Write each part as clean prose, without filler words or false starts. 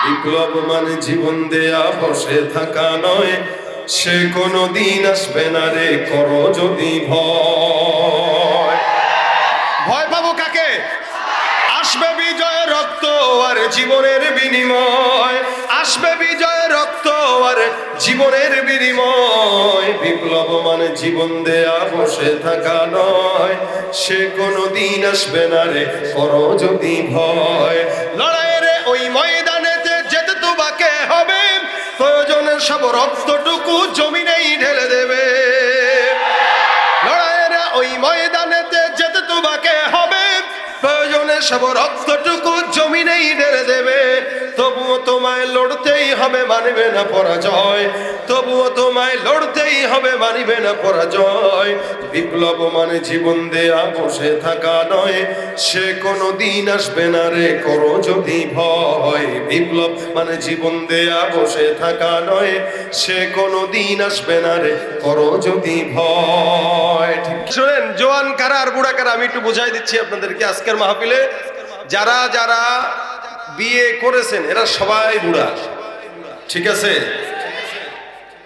বিপ্লব মানে জীবন দেয়া বসে থাকা নয়, সে কোনো দিন আসবে না রে, করো যদি ভয়। ভয় পাবো কাকে? আসবে বিজয় রক্ত আর জীবনের বিনিময়, আসবে বিজয় রক্ত আর জীবনের বিনিময়। বিপ্লব মানে জীবন দেয়া বসে থাকা নয়, সে কোনো দিন আসবে না রে, করো যদি ভয়। লড়াইয়ের ওই ময়দানেতে যেতে তোমাকে হবে, প্রয়োজনের সব রক্তটুকু জমিনেই ঢেলে দেবে। লড়াইয়ের ওই ময়দানেতে যেতে তোমাকে হবে, প্রয়োজনে সব রক্তটুকু জমিনেই ঢেলে দেবে। তবুও তোমায় লড়তেই হবে, মানিবে না পরাজয়। তবুও তোমায় লড়তেই হবে, মানিবে না পরাজয়। বিপ্লব মানে জীবন দেয়া বসে থাকা নয়, সে কোনো দিন আসবে না রে, করো যদি ভয়। বিপ্লব মানে জীবন দেয়া বসে থাকা নয়, সে কোনো দিন আসবে না রে, করো যদি ভয়। ঠিক শুনেন, জোয়ান কারা আর বুড়া কারা আমি একটু বুঝাই দিচ্ছি আপনাদেরকে। আজকের মাহফিলে যারা যারা বিয়ে করেছেন এরা সবাই বুড়া, ঠিক আছে?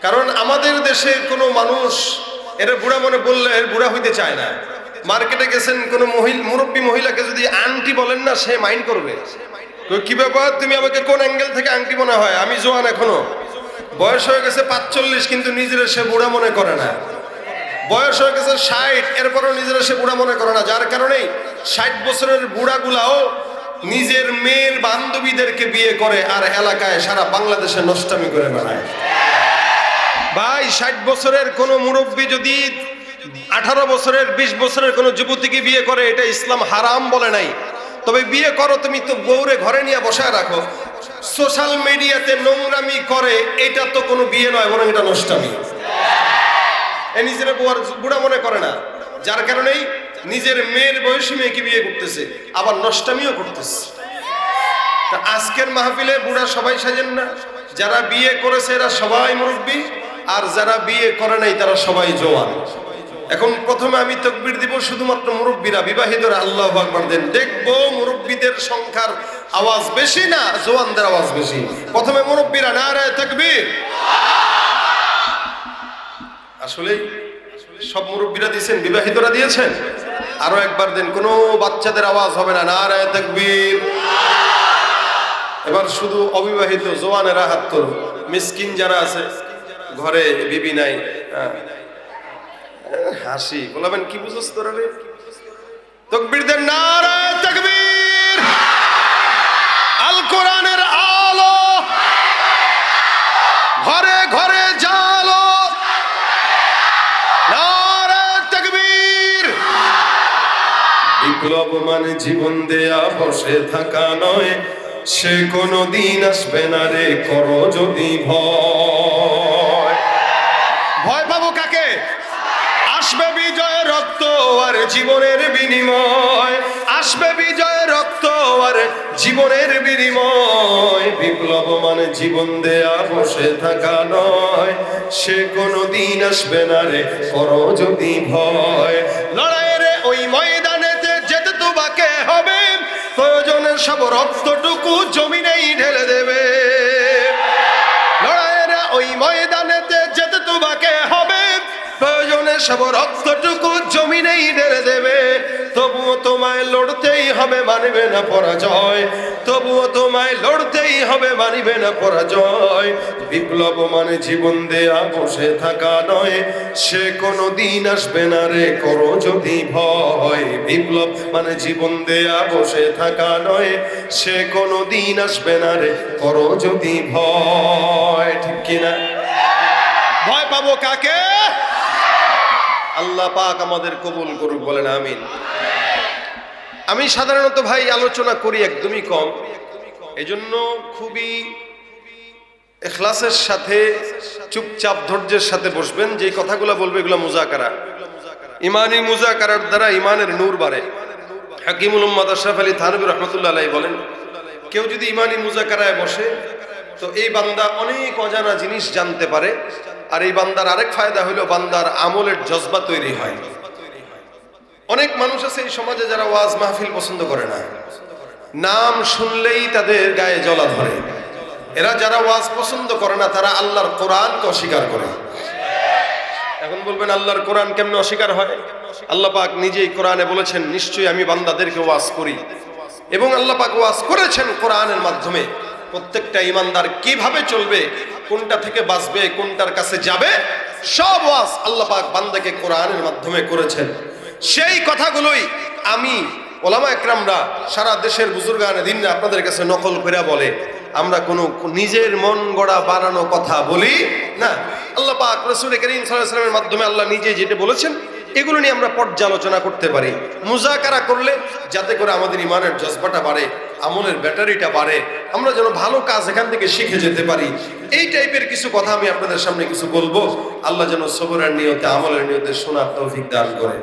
কারণ আমাদের দেশে কোনো মানুষ এরা বুড়া মনে বললে এর বুড়া হইতে চায় না। মার্কেটে গেছেন, কোনো মুরব্বী মহিলাকে যদি আন্টি বলেন না, সে মাইন্ড করবে। কি ব্যাপার, তুমি আমাকে কোন অ্যাঙ্গেল থেকে আন্টি মনে হয়? আমি জোয়ান, এখনো বয়স হয়ে গেছে 45, কিন্তু নিজের সে বুড়া মনে করে না। বয়স হয়ে গেছে 60, এরপরও নিজেরা সে বুড়া মনে করে না। যার কারণেই 60 বছরের বুড়াগুলাও নিজের মেয়ের বান্ধবীদেরকে বিয়ে করে আর এলাকায় সারা বাংলাদেশে নষ্টামি করে বেড়ায়। ভাই, 60 বছরের কোনো মুরব্বী যদি 18 বছরের 20 বছরের কোনো যুবতীকে বিয়ে করে, এটা ইসলাম হারাম বলে নাই। তবে বিয়ে করো, তুমি তো বউরে ঘরে নিয়ে বসায় রাখো, সোশ্যাল মিডিয়াতে নোংরামি করে, এটা তো কোনো বিয়ে নয়, বরং এটা নষ্টামি। এ নিজের বুড়া মনে করে না, যার কারণেই নিজের মেয়ের বয়সী মেয়েকে বিয়ে করতেছে, আবার নষ্টামিও করতেছে। তা আজকের মাহফিলে বুড়া সবাই সাজেন না। যারা বিয়ে করেছে এরা সবাই মুরব্বী, আর যারা বিয়ে করে নাই তারা সবাই জওয়ান। এখন প্রথমে আমি তাকবীর দিব শুধুমাত্র মুরব্বীরা, বিবাহিতরা আল্লাহু আকবার দেন। দেখবো মুরব্বীদের সংখ্যার আওয়াজ বেশি না জওয়ানদের আওয়াজ বেশি। প্রথমে মুরব্বীরা নারায়ে তাকবীর। আসলে সব মুরব্বীরা দিয়েছেন, বিবাহিতরা দিয়েছেন? আরো একবার দেন, কোনো বাচ্চাদের আওয়াজ হবে না, নারায়ে তাকবীর। এবার শুধু অবিবাহিত জওয়ানেরা হাত করুন। মিসকিন যারা আছে, ঘরে বিবি নাই, হাসি বলবেন, কি বুঝছ তোরা রে? তাকবীর দেন, নারায়ে তাকবীর। আল কোরআনের আলো ঘরে ঘরে জালো, নারায়ে তাকবীর। বিপ্লব মানে জীবন দেয়া বসে থাকা নয়, সে কোনো দিন আসবে না রে, করো যদি ভয়। ভয় পাবো কাকে? আসবে বিজয় রক্ত আর জীবনের বিনিময়, আসবে বিজয় রক্ত আর জীবনের বিনিময়। বিপ্লব মানে জীবন দেয়া বসে থাকা নয়, সে কোনো দিন আসবে না রে, করো যদি ভয়। লড়াইয়ের ওই ময়দানেতে যেতে তোমাকে হবে, প্রয়োজনের সব রক্তটুকু জমিনেই ঢেলে দেবে। লড়াইয়ের ওই ময়দানেতে যেতে তোমাকে হবে, প্রয়োজনের সব রক্তটুকু জমিনেই ঢেলে দেবে। তবুও তোমায় লড়তেই হবে, মানিবে না পরাজয়। তবুও তোমায় লড়তেই হবে, মানিবে না পরাজয়। বিপ্লব মানে জীবন দেয়া বসে থাকা নয়, সে কোনো দিন আসবে না রে, করো যদি ভয়। বিপ্লব মানে জীবন দেয়া বসে থাকা নয়, সে কোনো দিন আসবে না রে, করো যদি ভয়। ঠিক কিনা? ভয় পাবো কাকে? আল্লাহ পাক আমাদের কবুল করুক, বলেন আমিন। আমি সাধারণত ভাই আলোচনা করি একদমই কম, এজন্য খুবই ইখলাসের সাথে চুপচাপ ধৈর্যের সাথে বসবেন। যে কথাগুলো বলবো এগুলো মুজাকারা, ইমানি মুজাকারার দ্বারা ইমানের নূর বাড়ে। হাকিমুল উম্মাত আশরাফ আলী থানভী রাহমাতুল্লাহ আলাইহি বলেন, কেউ যদি ইমানি মুজাকারায় বসে তো এই বান্দা অনেক অজানা জিনিস জানতে পারে। আর এই বান্দার আরেক ফায়দা হলো বান্দার আমলের জজবা তৈরি হয়। অনেক মানুষ আছে এই সমাজে যারা ওয়াজ মাহফিল পছন্দ করে না, নাম শুনলেই তাদের গায়ে জ্বলা ধরে। এরা যারা ওয়াজ পছন্দ করে না তারা আল্লাহর কোরআনকে অস্বীকার করে। এখন বলবেন আল্লাহর কোরআন কেমনে অস্বীকার হয়? আল্লাহ পাক নিজেই কোরআনে বলেছেন, নিশ্চয়ই আমি বান্দাদেরকে ওয়াজ করি, এবং আল্লাহ পাক ওয়াজ করেছেন কোরআনের মাধ্যমে প্রত্যেকটা ঈমানদার কিভাবে চলবে, কোনটা থেকে বাঁচবে, কোনটার কাছে যাবে, সব ওয়াজ আল্লাহ পাক বান্দাকে কোরআনের মাধ্যমে করেছেন। সেই কথাগুলোই আমি ওলামা একরামরা সারা দেশের বুজুর্গানে দিনরা আপনাদের কাছে নকল করে বলে। আমরা কোনো নিজের মন গড়া বানানো কথা বলি না। আল্লাহ পাক রাসূল করিম সাল্লাল্লাহু আলাইহি ওয়াসাল্লামের মাধ্যমে আল্লাহ নিজে যেটা বলেছেন এগুলো নিয়ে আমরা পর্যালোচনা করতে পারি, মুজাকারা করলে, যাতে করে আমাদের ইমানের জজবাটা বাড়ে, আমলের ব্যাটারিটা বাড়ে, আমরা যেন ভালো কাজ এখান থেকে শিখে যেতে পারি। এই টাইপের কিছু কথা আমি আপনাদের সামনে কিছু বলবো। আল্লাহ যেন সবরের নিয়তে, আমলের নিয়তে শোনার তৌফিক দান করে।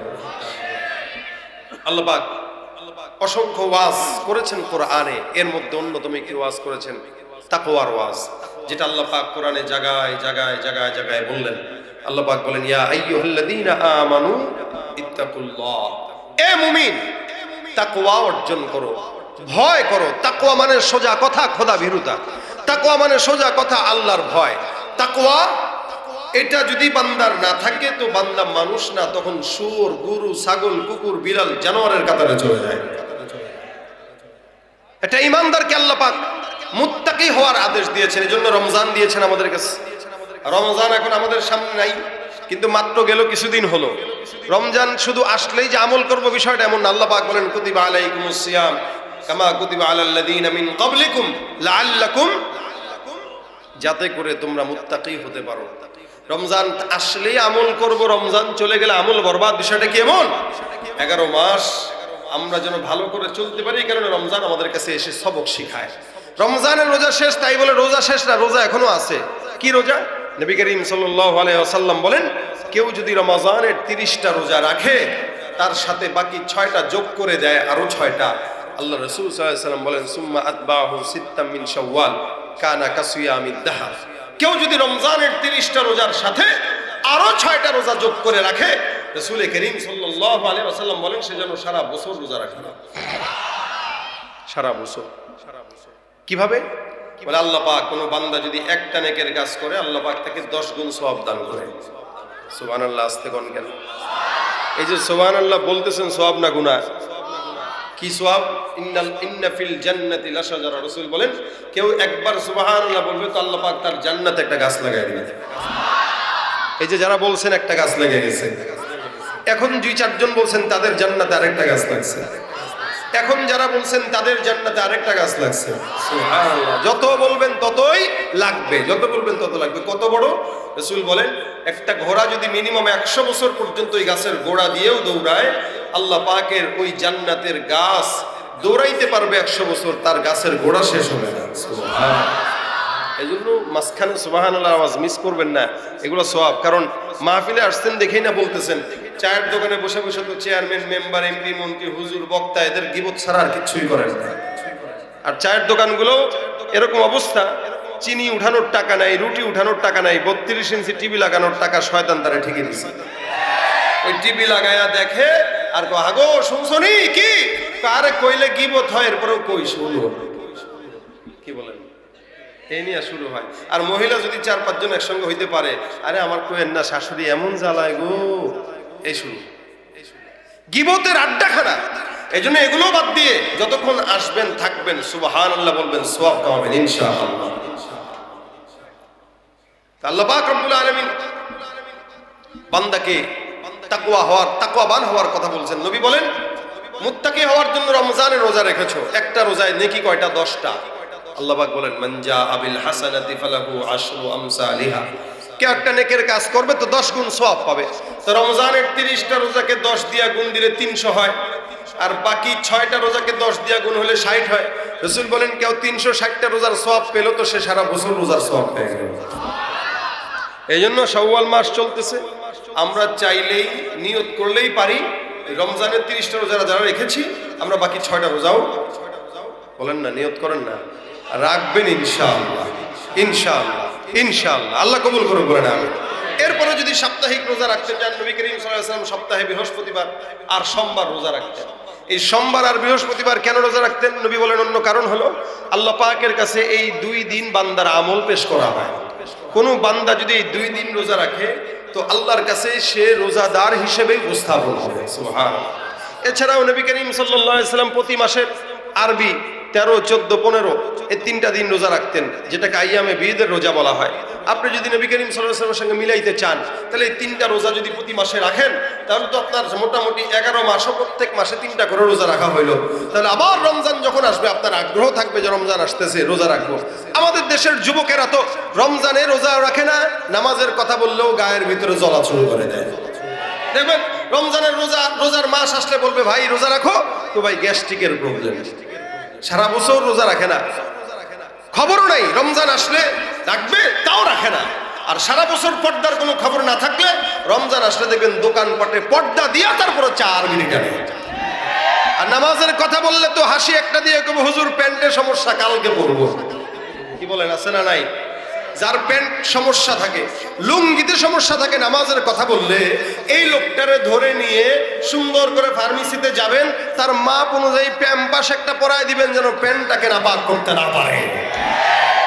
আল্লাহ পাক অসংখ্য ওয়াজ করেছেন কোরআনে, এর মধ্যে অন্যতম একটি ওয়াজ করেছেন তাকওয়ার ওয়াজ, যেটা আল্লাহ পাক কোরআনে জায়গায় জায়গায় জায়গায় জায়গায় বললেন। আল্লাহ পাক বলেন, ইয়া আইয়ুহাল্লাযীনা আমানু ইত্তাকুল্লাহ, এ মুমিন তাকওয়া অর্জন করো, ভয় করো। তাকওয়া মানে সোজা কথা খোদা ভীরুতা, তাকওয়া মানে সোজা কথা আল্লাহর ভয়। তাকওয়া এটা যদি বান্দার না থাকে তো বান্দা মানুষ না, তখন শুয়োর, গরু, ছাগল, কুকুর, বিড়াল, জানোয়ারের কাতারে চলে যায়। এটা ঈমানদারকে আল্লাহ পাক মুত্তাকি হওয়ার আদেশ দিয়েছেন। এজন্য রমজান দিয়েছেন আমাদের কাছে। রমজান এখন আমাদের সামনে নাই, কিন্তু মাত্র গেল কিছুদিন হলো। রমজান শুধু আসলেই যে আমল করব বিষয়টা এমন না। আল্লাহ পাক বলেন, কুতিবা আলাইকুমুস সিয়াম কামা কুতিবা আলাল লাযীনা মিন ক্বাবলিকুম লাআল্লাকুম, যাতে করে তোমরা মুত্তাকি হতে পারো। রমজান আসলেই আমল করব, রমজান চলে গেলে আমল বরবাদ, বিষয়টা কি এমন? 11 মাস আমরা যেন ভালো করে চলতে পারি, এই কারণে রমজান আমাদের কাছে এসে সবক শিখায়। রমজানের রোজা শেষ, তাই বলে রোজা শেষ না, রোজা এখনো আছে। কি রোজা? নবী করিম সাল্লাল্লাহু আলাইহি ওয়াসাল্লাম বলেন, কেউ যদি রমজানের 30টা রোজা রাখে, তার সাথে বাকি 6টা যোগ করে দেয়, আরো 6টা। আল্লাহ রাসূল সাল্লাল্লাহু আলাইহি ওয়াসাল্লাম বলেন, সুম্মা আতবাহু সিত্তাম মিন শাওয়াল কানা কাসিয়ামিদ দাহর। কেউ যদি রমজানের 30টা রোজার সাথে আরো 6টা রোজা যোগ করে রাখে, রাসূল করিম সাল্লাল্লাহু আলাইহি ওয়াসাল্লাম বলেন, সে যেন সারা বছর রোজা রাখে। সারা বছর। কিভাবে? বলে আল্লাহ পাক কোন বান্দা যদি একটা নেকের কাজ করে, আল্লাহ পাক তাকে 10 গুণ সওয়াব দান করে। সুবহানাল্লাহ, আস্তে কোন কেন? এই যে সুবহানাল্লাহ বলতেছেন, সওয়াব না গুনাহ? কি সওয়াব? ইন্না ফিল জান্নাতি লাশাজারা। রাসূল বলেন, কেউ একবার সুবহানাল্লাহ বলবে তো আল্লাহ পাক তার জান্নাতে একটা গাছ লাগায় দিবেন। এই যে যারা বলছেন একটা গাছ লেগে গেছে, এখন 2-4 জন বলছেন তাদের জান্নাতে আরেকটা গাছ লাগছে। এখন যারা বলছেন তাদের জান্নাতে আরেকটা গাছ লাগছে। সুবহানাল্লাহ, যত বলবেন ততই লাগবে, যত বলবেন তত লাগবে। কত বড়? রাসূল বলেন, একটা ঘোড়া যদি মিনিমাম 100 বছর পর্যন্ত ওই গাছের গোড়া দিয়েও দৌড়ায়, আল্লাহ পাকের ওই জান্নাতের গাছ দৌড়াইতে পারবে 100 বছর, তার গাছের গোড়া শেষ হবে না। সুবহানাল্লাহ। এই জন্য মাঝখানে সুবহানাল্লাহ আওয়াজ মিস করবেন না, এগুলো সওয়াব। কারণ মাহফিলে আসছেন দেখেই না বলতেছেন। চায়ের দোকানে বসে বসে তো চেয়ারম্যান, মেম্বার, এমপি, মন্ত্রী, হুজুর, বক্তা এদের গীবত ছাড়া আর কিছুই করেন না। আর চায়ের দোকানগুলো এরকম অবস্থা, চিনি উঠানোর টাকা নাই, রুটি উঠানোর টাকা নাই, 32 ইঞ্চি টিভি লাগানোর টাকা শয়তান তারা ঠিকই দিচ্ছে। ওই টিভি লাগায়া দেখে আর আগো শুনছনি কি, আরে কইলে গীবত হয়, এরপরেও কই শুরু। কি বলেন? এই নিয়ে শুরু হয়। আর মহিলা যদি 4-5 জন একসঙ্গে হইতে পারে, আরে আমার কোয়েন না, শাশুড়ি এমন জ্বালায় গো, এই শুরু। গীবতের আড্ডাখানা। এই জন্য এগুলো বাদ দিয়ে যতক্ষণ আসবেন থাকবেন, সুবহানাল্লাহ বলবেন, সওয়াব পাবেন ইনশাআল্লাহ। আল্লাহ পাক রব্বুল আলামিন বান্দাকে তাকওয়াবান হওয়ার কথা বলছেন। নবী বলেন, মুত্তাকি হওয়ার জন্য রমজানের রোজা রেখেছো, একটা রোজায় নেকি কয়টা? 10টা। আল্লাহ পাক বলেন, মান জা আবিল হাসানাতি ফালাহু আশরু আমসালিহা। কেউ একটা নেকের কাজ করবে তো 10 গুণ সওয়াব পাবে। তো রমজানের 30টা রোজাকে 10 দিয়া গুণ দিলে 300 হয়, আর বাকি 6টা রোজাকে 10 দিয়া গুণ হলে 60 হয়। রাসূল বলেন, কেউ 360টা রোজার সওয়াব পেল তো সে সারা বছর রোজার সওয়াব পেয়ে গেল। এই জন্য শাওয়াল মাস চলতেছে, আমরা চাইলেই নিয়ত করলেই পারি রমজানের 30টা রোজা যারা রেখেছি আমরা বাকি 6টা রোজাও, বলেন না, নিয়ত করেন না, রাখবেন ইনশাআল্লাহ। ইনশাআল্লাহ, ইনশাআল্লাহ, আল্লাহ কবুল করুন, বলেন আমিন। এরপরে যদি সাপ্তাহিক রোজা রাখতে চান, নবী করিম সাল্লাল্লাহু আলাইহি ওয়াসাল্লাম সপ্তাহে বৃহস্পতিবার আর সোমবার রোজা রাখতেন। এই সোমবার আর বৃহস্পতিবার কেন রোজা রাখতেন? নবী বলেন অন্য কারণ হলো আল্লাহ পাকের কাছে এই 2 দিন বান্দার আমল পেশ করা হয়। কোনো বান্দা যদি এই 2 দিন রোজা রাখে তো আল্লাহর কাছে সে রোজাদার হিসেবে উপস্থাপন হবে। সুবহানাল্লাহ। এছাড়াও নবী করিম সাল্লাল্লাহু আলাইহি সাল্লাম প্রতি মাসের আরবি 13, 14, 15 এই 3টা দিন রোজা রাখতেন, যেটাকে আইয়ামে বীদের রোজা বলা হয়। আপনি যদি নবী করিম সাল্লাল্লাহু আলাইহি ওয়াসাল্লামের সঙ্গে মিলাইতে চান তাহলে এই 3টা রোজা যদি প্রতি মাসে রাখেন তাহলে তো আপনার মোটামুটি 11 মাসও প্রত্যেক মাসে 3টা করে রোজা রাখা হইলো। তাহলে আবার রমজান যখন আসবে আপনার আগ্রহ থাকবে যে রমজান আসতেছে, রোজা রাখবো। আমাদের দেশের যুবকেরা তো রমজানে রোজা রাখে না, নামাজের কথা বললেও গায়ের ভিতরে জ্বলা শুরু করে দেয়। দেখবেন রমজানের রোজার মাস আসলে বলবে ভাই রোজা রাখো, তো ভাই গ্যাস্ট্রিকের প্রবলেম, সারা বছর রোজা রাখে না, খবরও নাই, রমজান আসলে রাখবে তাও রাখে না। আর সারা বছর পর্দার কোনো খবর না থাকলে রমজান আসলে দেখবেন দোকানপাটে পর্দা দিয়া তারপরে 4 মিনিট আগে। আর নামাজের কথা বললে তো হাসি একটা দিয়ে কবে হুজুর প্যান্টের সমস্যা কালকে পরবো, কি বলেন আছে না নাই? যার প্যান্ট সমস্যা থাকে, লুঙ্গিতে সমস্যা থাকে, নামাজের কথা বললে এই লোকটারে ধরে নিয়ে সুন্দর করে ফার্মেসিতে যাবেন, তার মাপ অনুযায়ী প্যাম্পাস একটা পরায় দিবেন যেন প্যান্টটাকে না পাক করতে না পারে।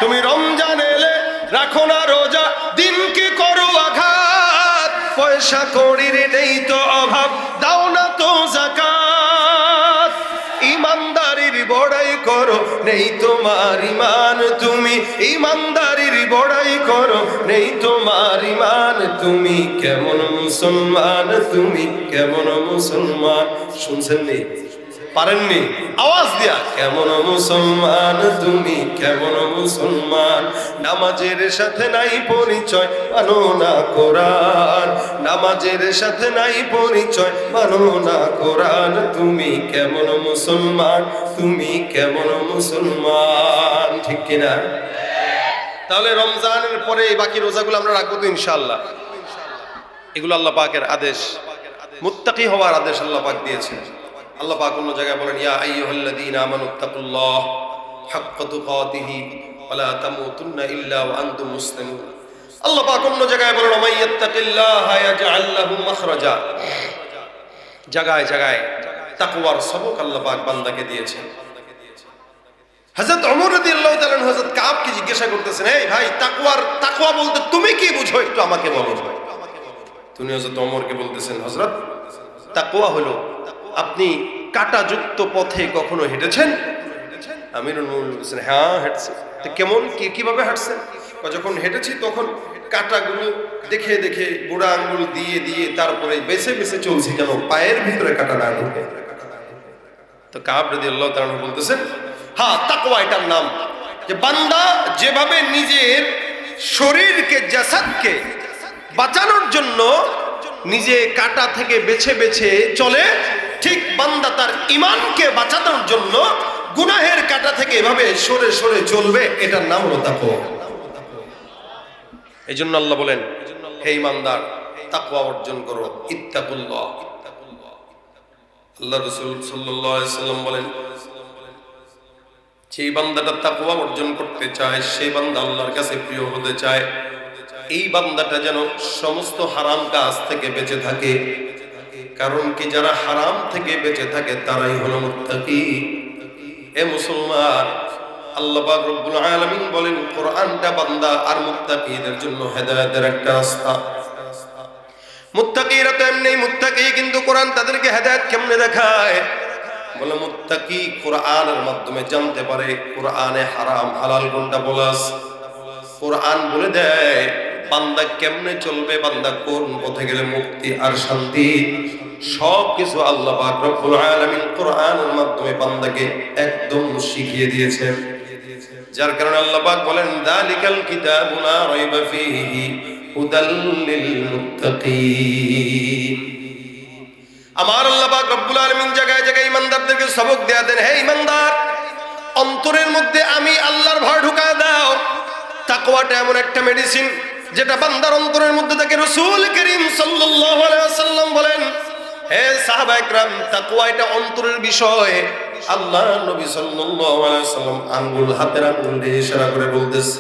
তুমি রমজান এলে রাখো না রোজা, দিনকে করো আঘাত, পয়সা কড়ির নেই তো অভাব, দাও না তো যাকাত, ইমানদারির বড়াই করো নেই তোমার ইমান, তুমি ইমানদারির বড়াই করো নেই তোমার ইমান, তুমি কেমন মুসলমান, তুমি কেমন মুসলমান। শুনছেন নি? পারেননি? আওয়াজ দিয়া কেমন মুসলমান, তুমি কেমন মুসলমান, নামাজের সাথে নাই পরিচয়, মানো না কোরআন, নামাজের সাথে নাই পরিচয়, মানো না কোরআন, তুমি কেমন মুসলমান, তুমি কেমন মুসলমান। ঠিক কিনা? তাহলে রমজানের পরে বাকি রোজাগুলো আমরা রাখবো তো ইনশাআল্লাহ। এগুলো আল্লাহ পাকের আদেশ, মুত্তাকি হওয়ার আদেশ আল্লাহ পাক দিয়েছেন। আল্লাহ পাক অন্য জায়গায় বলেন ইয়া আইয়ুহাল্লাযীনা আমানুত্তাকুল্লাহ হাক্কা তুকাতিহি ওয়া লা তামুতুন্না ইল্লা ওয়া আনতুম মুসলিমুন। আল্লাহ পাক অন্য জায়গায় বলেন ওয়া মাইয়াত্তাকিল্লাহা ইয়াজআল লাহু মাখরাজা। জায়গায় জায়গায় তাকওয়ার সবক আল্লাহ পাক বান্দাকে দিয়েছেন। হযরত ওমর রাদিয়াল্লাহু তাআলা হযরত কাবকে জিজ্ঞাসা করতেছেন, এই ভাই তাকওয়া বলতে তুমি কি বুঝো একটু আমাকে বলো। তুমি হযরত ওমরকে বলতেছেন, হযরত তাকওয়া হলো আপনি কাঁটাযুক্ত পথে কখনো হেঁটেছেন? আমিরুল মুমিনিন বলেছেন হ্যাঁ হেঁটেছি। তো কেমন কিভাবে হাঁটছেন? যখন হেঁটেছি তখন কাঁটাগুলো দেখে দেখে বুড়া আঙ্গুল দিয়ে দিয়ে তারপরে বেছে বেছে চলছি যেন পায়ের ভিতরে কাঁটা না ঢোকে। তো কাব রাদিয়াল্লাহু তাআলা বলতেছেন হ্যাঁ তাকওয়া এটার নাম, যে বান্দা যেভাবে নিজের শরীরকে জাসাদকে বাঁচানোর জন্য নিজে কাঁটা থেকে বেছে বেছে চলে, ঠিক বান্দা তার ঈমানকে বাঁচানোর জন্য গুনাহের কাঁটা থেকে এভাবে সরে সরে চলবে, এটার নাম হলো তাকওয়া। এই জন্য আল্লাহ বলেন হে ঈমানদার তাকওয়া অর্জন করো, ইত্তাকুল্লাহ। আল্লাহ রাসূল সাল্লাল্লাহু আলাইহি ওয়াসাল্লাম বলেন সেই বান্দাটা তাকওয়া অর্জন করতে চায়, সেই বান্দা আল্লাহর কাছে প্রিয় হতে চায়, এই বান্দাটা যেন সমস্ত হারাম কাজ থেকে বেঁচে থাকে। কারণ কি যারা হারাম থেকে বেঁচে থাকে তারাই হলো মুত্তাকি। এ মুসলমান, আল্লাহ পাক রব্বুল আলামিন বলেন কোরআনটা বান্দা আর মুত্তাকিদের জন্য হেদায়েতের একটা রাস্তা। মুত্তাকিরা তো এমনি মুত্তাকি, কিন্তু কোরআন তাদেরকে হেদায়েত কেমনে দেখায়? বলে মুত্তাকি কোরআনের মাধ্যমে জানতে পারে কোরআনে হারাম হালাল কোনটা বলা আছে। কোরআন বলে দেয় বান্দা কেমনে চলবে, বান্দা কোন পথে গেলে মুক্তি আর শান্তি, সব কিছু আল্লাহ পাক রব্বুল আলামিন কোরআনের মাধ্যমে বান্দাকে একদম শিখিয়ে দিয়েছেন। যার কারণে আল্লাহ পাক বলেন যালিকাল কিতাবু লা রাইবা ফীহি হুদাল লিল মুত্তাকিন। আমার আল্লাহ পাক রব্বুল আলামিন জায়গায় জায়গায় ঈমানদারদেরকে সবক দেয়া দেন, হে ঈমানদার অন্তরের মধ্যে আমি আল্লাহর ভয় ঢুকায় দাও। তাকওয়াটা এমন একটা মেডিসিন যেটা বান্দার অন্তরের মধ্যে থাকে। রাসূল করিম সাল্লাল্লাহু আলাইহি ওয়াসাল্লাম বলেন হে সাহাবায়ে কেরাম তাকওয়া এটা অন্তরের বিষয়। আল্লাহ নবী সাল্লাল্লাহু আলাইহি ওয়াসাল্লাম আঙ্গুল হাতের আঙ্গুল দিয়ে ইশারা করে বলতেছে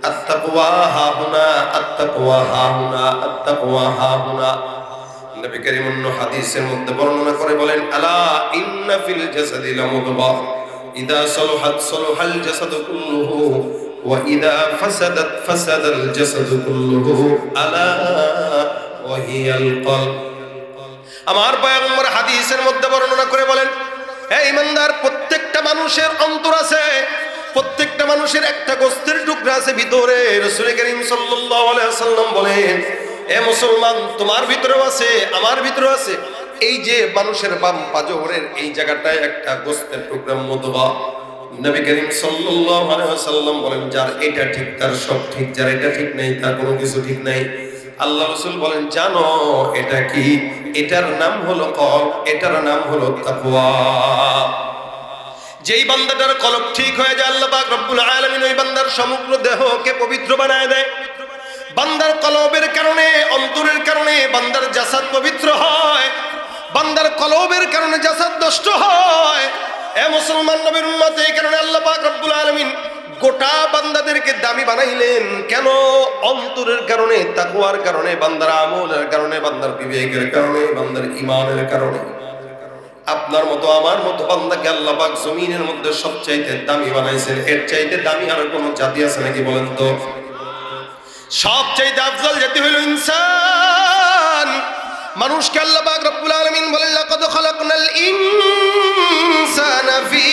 আত-তাকওয়া হাহুনা আত-তাকওয়া হাহুনা আত-তাকওয়া হাহুনা। নবী করিম অন্য হাদিসের মধ্যে বর্ণনা করে বলেন, আলা ইন্না ফিল জাসাদি লামুদগাহ ইদা সালাহাত সালাহাল জাসাদু কুল্লুহু ওয়া ইদা ফাসাদাত ফাসাদাল জাসাদু কুল্লুহু আলা ওয়া হিয়াল কলব। আমার পয়গম্বর হাদিসের মধ্যে বর্ণনা করে বলেন, হে ঈমানদার, প্রত্যেকটা মানুষের অন্তর আছে, প্রত্যেকটা মানুষের একটা গোস্তের টুকরা আছে ভিতরে। রাসূল করিম সাল্লাল্লাহু আলাইহি ওয়াসাল্লাম বলেন, এ মুসলমান, তোমার ভিতরেও আছে, আমার ভিতরেও আছে। এই যে মানুষের বাম পাজরের এই জায়গাটায় একটা গোস্তের টুকরা মুদগা। নবী করিম সাল্লাল্লাহু আলাইহি ওয়াসাল্লাম বলেন, যার এটা ঠিক তার সব ঠিক, যার এটা ঠিক নাই তার কোনো কিছু ঠিক নাই। আল্লাহ রাসূল বলেন, জানো এটা কি? এটার নাম হলো কলব, এটার নাম হলো তাকওয়া। যেই বান্দাটার কলব ঠিক হয়ে যায়, আল্লাহ পাক রব্বুল আলামিন ওই বান্দার সমগ্র দেহকে পবিত্র বানায় দেয়। বান্দার কলবের কারণে, অন্তরের কারণে বান্দার জাসাদ পবিত্র হয়, বান্দার কলবের কারণে জাসাদ নষ্ট হয়। এ মুসলমান নবীর উম্মত, এই কারণে আল্লাহ পাক রব্বুল আলামিন গোটা বান্দাদেরকে দামি বানাইলেন। কেন? অন্তরের কারণে, তাকওয়ার কারণে, বান্দার আমলের কারণে, বান্দার বিবেকের কারণে, বান্দার ঈমানের কারণে। আপনার মতো আমার মতো বান্দাকে আল্লাহ পাক জমিনের মধ্যে সবচাইতে দামি বানাইছেন। এর চাইতে দামি আর কোনো জাতি আছে নাকি বলেন তো? সবচাইতে আফজল জাতি হইল ইনসান। মানুষকে আল্লাহ পাক রব্বুল আলামিন বলেন, লাকাদ খালাকনাল ইনসানা ফি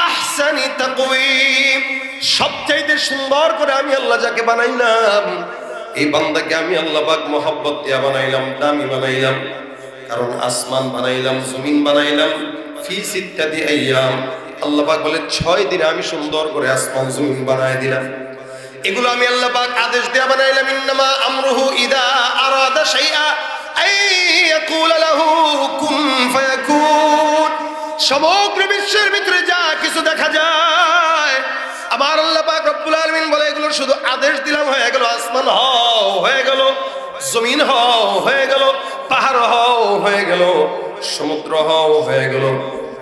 আহসানি তাকওয়িম। সবচাইতে সুন্দর করে আমি আল্লাহ যাকে বানাইলাম, এই বান্দাকে আমি আল্লাহ পাক মহব্বত দিয়া বানাইলাম, দামি বানাইলাম। কারণ আসমান বানাইলাম, জমিন বানাইলাম ফি সিত্তাতি আইয়াম। আল্লাহ পাক বলে 6 দিনে আমি সুন্দর করে আসমান জমিন বানায় দিলাম। এগুলো আমি আল্লাহ পাক আদেশ দেয়া বানাইলাম। ইন্নামা আমরুহু ইদা আরাদা শাইআ আইয়াকুলা লাহু কুন ফায়াকুন। সমগ্র বিশ্বের ভিতরে যা কিছু দেখা যায়, আমার আল্লাহ পাক রব্বুল আলামিন বলে এগুলো শুধু আদেশ দিলাম, হয়ে গেল। আসমান হও, হয়ে গেল। জমিন হও, হয়ে গেল। পাহাড় হও, হয়ে গেল। সমুদ্র হও, হয়ে গেল।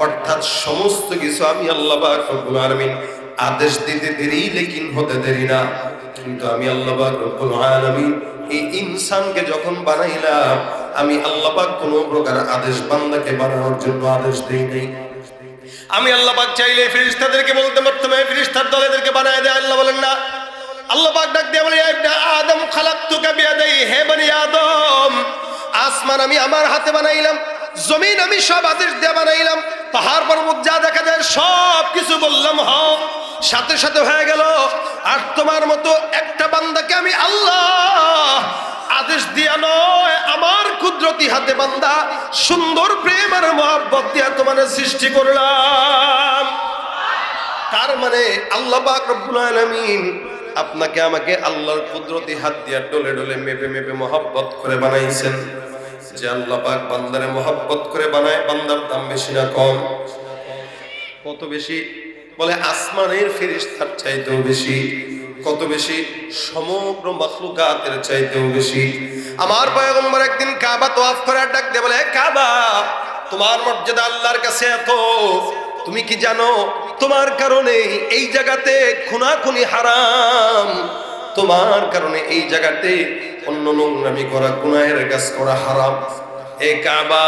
অর্থাৎ সমস্ত কিছু আমি আল্লাহ পাক রব্বুল আলামিন আদেশ দিতে দেরি, লেকিন হতে দেরি না। কিন্তু আমি আল্লাহ পাক রব্বুল আলামিন এই ইনসানকে যখন বানাইলাম, আমি আল্লাহ পাক কোনো প্রকার আদেশ বান্দাকে বানানোর জন্য আদেশ দেই নাই। আমি আল্লাহ পাক চাইলে ফেরেশতাদেরকে বলতে পারতাম, এই ফেরেশতার দল এদেরকে বানায় দেয়। আল্লাহ বলেন না। আল্লাহ পাক ডাক দিয়ে বলে, ইয়া ইবনে আদম খালাকতুকা বিয়াদাই, হে বনি আদম, আসমান আমি আমার হাতে বানাইলাম, জমিন আমি সব আদেশ দিয়ে বানাইলাম, পাহাড় পর্বত যা দেখা যায় সব কিছু বললাম হও, সাথে সাথে হয়ে গেল। আর তোমার মতো একটা বান্দাকে আমি আল্লাহ আদেশ দিয়া নয়, আমার কুদরতি হাতে বান্দা সুন্দর প্রেম আর মহব্বত দিয়া তোমার সৃষ্টি করলাম। তার মানে আল্লাহ পাক রব্বুল আলামিন আপনাকে আমাকে আল্লাহর কুদরতি হাত দিয়া ডলে ডলে মেপে মেপে মহব্বত করে বানাইছেন। যে আল্লাহ পাক বান্দারে মহব্বত করে বানায়, বান্দার দাম বেশি না কম? কত বেশি? বলে আসমানের ফেরেশতার চাইতেও বেশি। কত বেশি? সমগ্র মাখলুকাতের চাইতেও বেশি। আমার পয়গম্বর একদিন কাবা তওয়াফ করে ডাক দিয়ে বলে, কাবা, তোমার মর্যাদা আল্লাহর কাছে এত, তুমি কি জানো তোমার কারণে এই জায়গাতে খুনাখুনি হারাম, তোমার কারণে এই জায়গাতে অন্য নোংরামি করা, গুনাহের কাজ করা হারাম। এই কাবা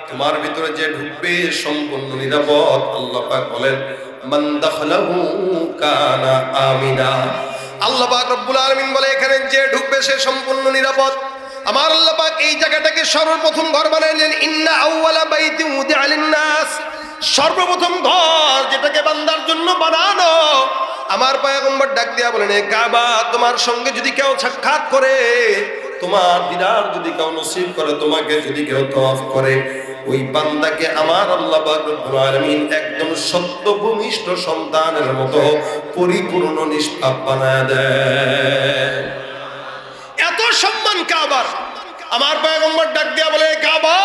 তোমার ভিতরে যে ঢুকবে সম্পূর্ণ নিরাপদ। আল্লাহ পাক বলেন, মান দাখালাহু কানা আমিনা। আল্লাহ পাক রব্বুল আলামিন বলে, এখানে যে ঢুকবে সে সম্পূর্ণ নিরাপদ। আমার আল্লাহ পাক এই জায়গাটাকে সর্বপ্রথম ঘর বানাইলেন। ইন্না আউওয়ালা বাইতিন উদিআ লিন-নাস, সর্বপ্রথম ঘর যেটাকে বান্দার জন্য বানানো। আমার পয়গম্বর ডাক দিয়া বলেন, এ কাবা, তোমার সঙ্গে যদি কেউ সাক্ষাৎ করে, তোমার দিদার যদি কেউ নসিব করে, তোমাকে যদি কেউ তওয়াফ করে, ওই বান্দাকে আমার আল্লাহ পাক রব্বুল আলামিন একদম সত্যভূমিষ্ঠ সন্তানের মতো পরিপূর্ণ নিষ্পাপ বানায় দেয়। এত সম্মান কাবার। আমার পয়গম্বর ডাক দিয়া বলে, কাবা,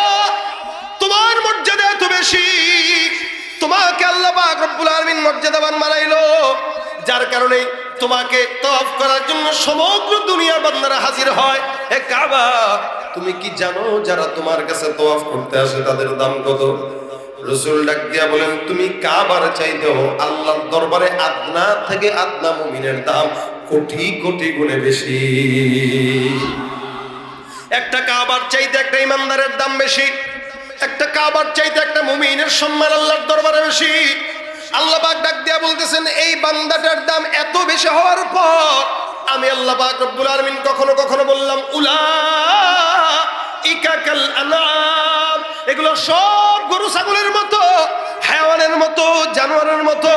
তোমার মর্যাদা এত বেশি, তোমাকে আল্লাহ পাক রব্বুল আলামিন মর্যাদাবান বানাইলো, যার কারণে তোমাকে তওয়াফ করার জন্য সমগ্র দুনিয়ার বান্দারা হাজির হয়। এ কাবা, তুমি কি জানো যারা তোমার কাছে তওয়াফ করতে আসে তাদের দাম কত? রাসূল ডাক দিয়া বলেন, তুমি কাবার চাইতেও আল্লাহর দরবারে আদনা থেকে আদনা মুমিনের দাম কোটি কোটি গুণে বেশি। একটা কাবার চাইতে একটা ইমানদারের দাম বেশি, একটা কাবার চাইতে একটা মুমিনের সম্মান আল্লাহর দরবারে বেশি। আল্লাহ পাক ডাক দিয়া বলতেছেন, এই বান্দাটার দাম এত বেশি হওয়ার পর আমি আল্লাহ পাক রব্বুল আলামিন কখনো কখনো বললাম উলাইকা কাল আনআম, এগুলো সব গরু ছাগলের মতো, হায়াওয়ানের মতো, জানোয়ারের মতো।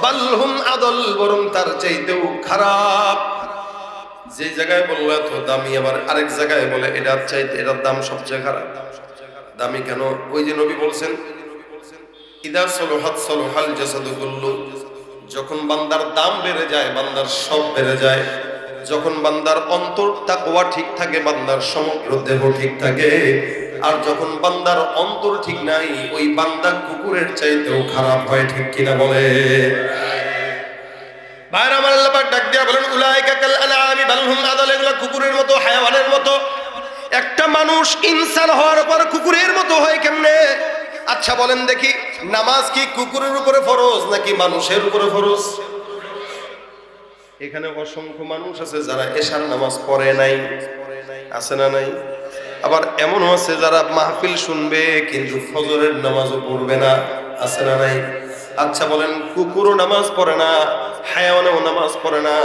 বালহুম আদল, বরং তার চাইতেও খারাপ। যে জায়গায় বললো এত দামি, আবার আরেক জায়গায় বলে এটার চাইতে এটার দাম সবচেয়ে খারাপ। দামি কেন? ওই যে নবী বলছেন ইদা সলহাত সলহাল জাসাদু কুল্লু, যখন বান্দার দাম বেড়ে যায় বান্দার সব বেড়ে যায়। যখন বান্দার অন্তর তাকওয়া ঠিক থাকে বান্দার সমগ্র দেহ ঠিক থাকে। আর যখন বান্দার অন্তর ঠিক নাই ওই বান্দা কুকুরের চাইতেও খারাপ হয়। ঠিক কিনা বলে? ভাইরা আমার, আল্লাহ পাক ডাক দিয়া বলেন উলাইকা কাল আনআমি বাল হুম আদাল, এগুলো কুকুরের মতো, হায়াওয়ানের মতো। একটা মানুষ ইনসান হওয়ার পর কুকুরের মতো হয় কেমনে? আচ্ছা বলেন দেখি, নামাজ কি কুকুরের উপরে ফরজ নাকি মানুষের উপরে ফরজ? এখানে অসংখ্য মানুষ আছে যারা এশার নামাজ পড়ে নাই, আছে না নাই? আবার এমনও আছে যারা মাহফিল শুনবে কিন্তু ফজরের নামাজও পড়বে না, আছে না নাই? আচ্ছা বলেন, কুকুরও নামাজ পড়ে না, হায়াওয়ানেও নামাজ পড়ে না,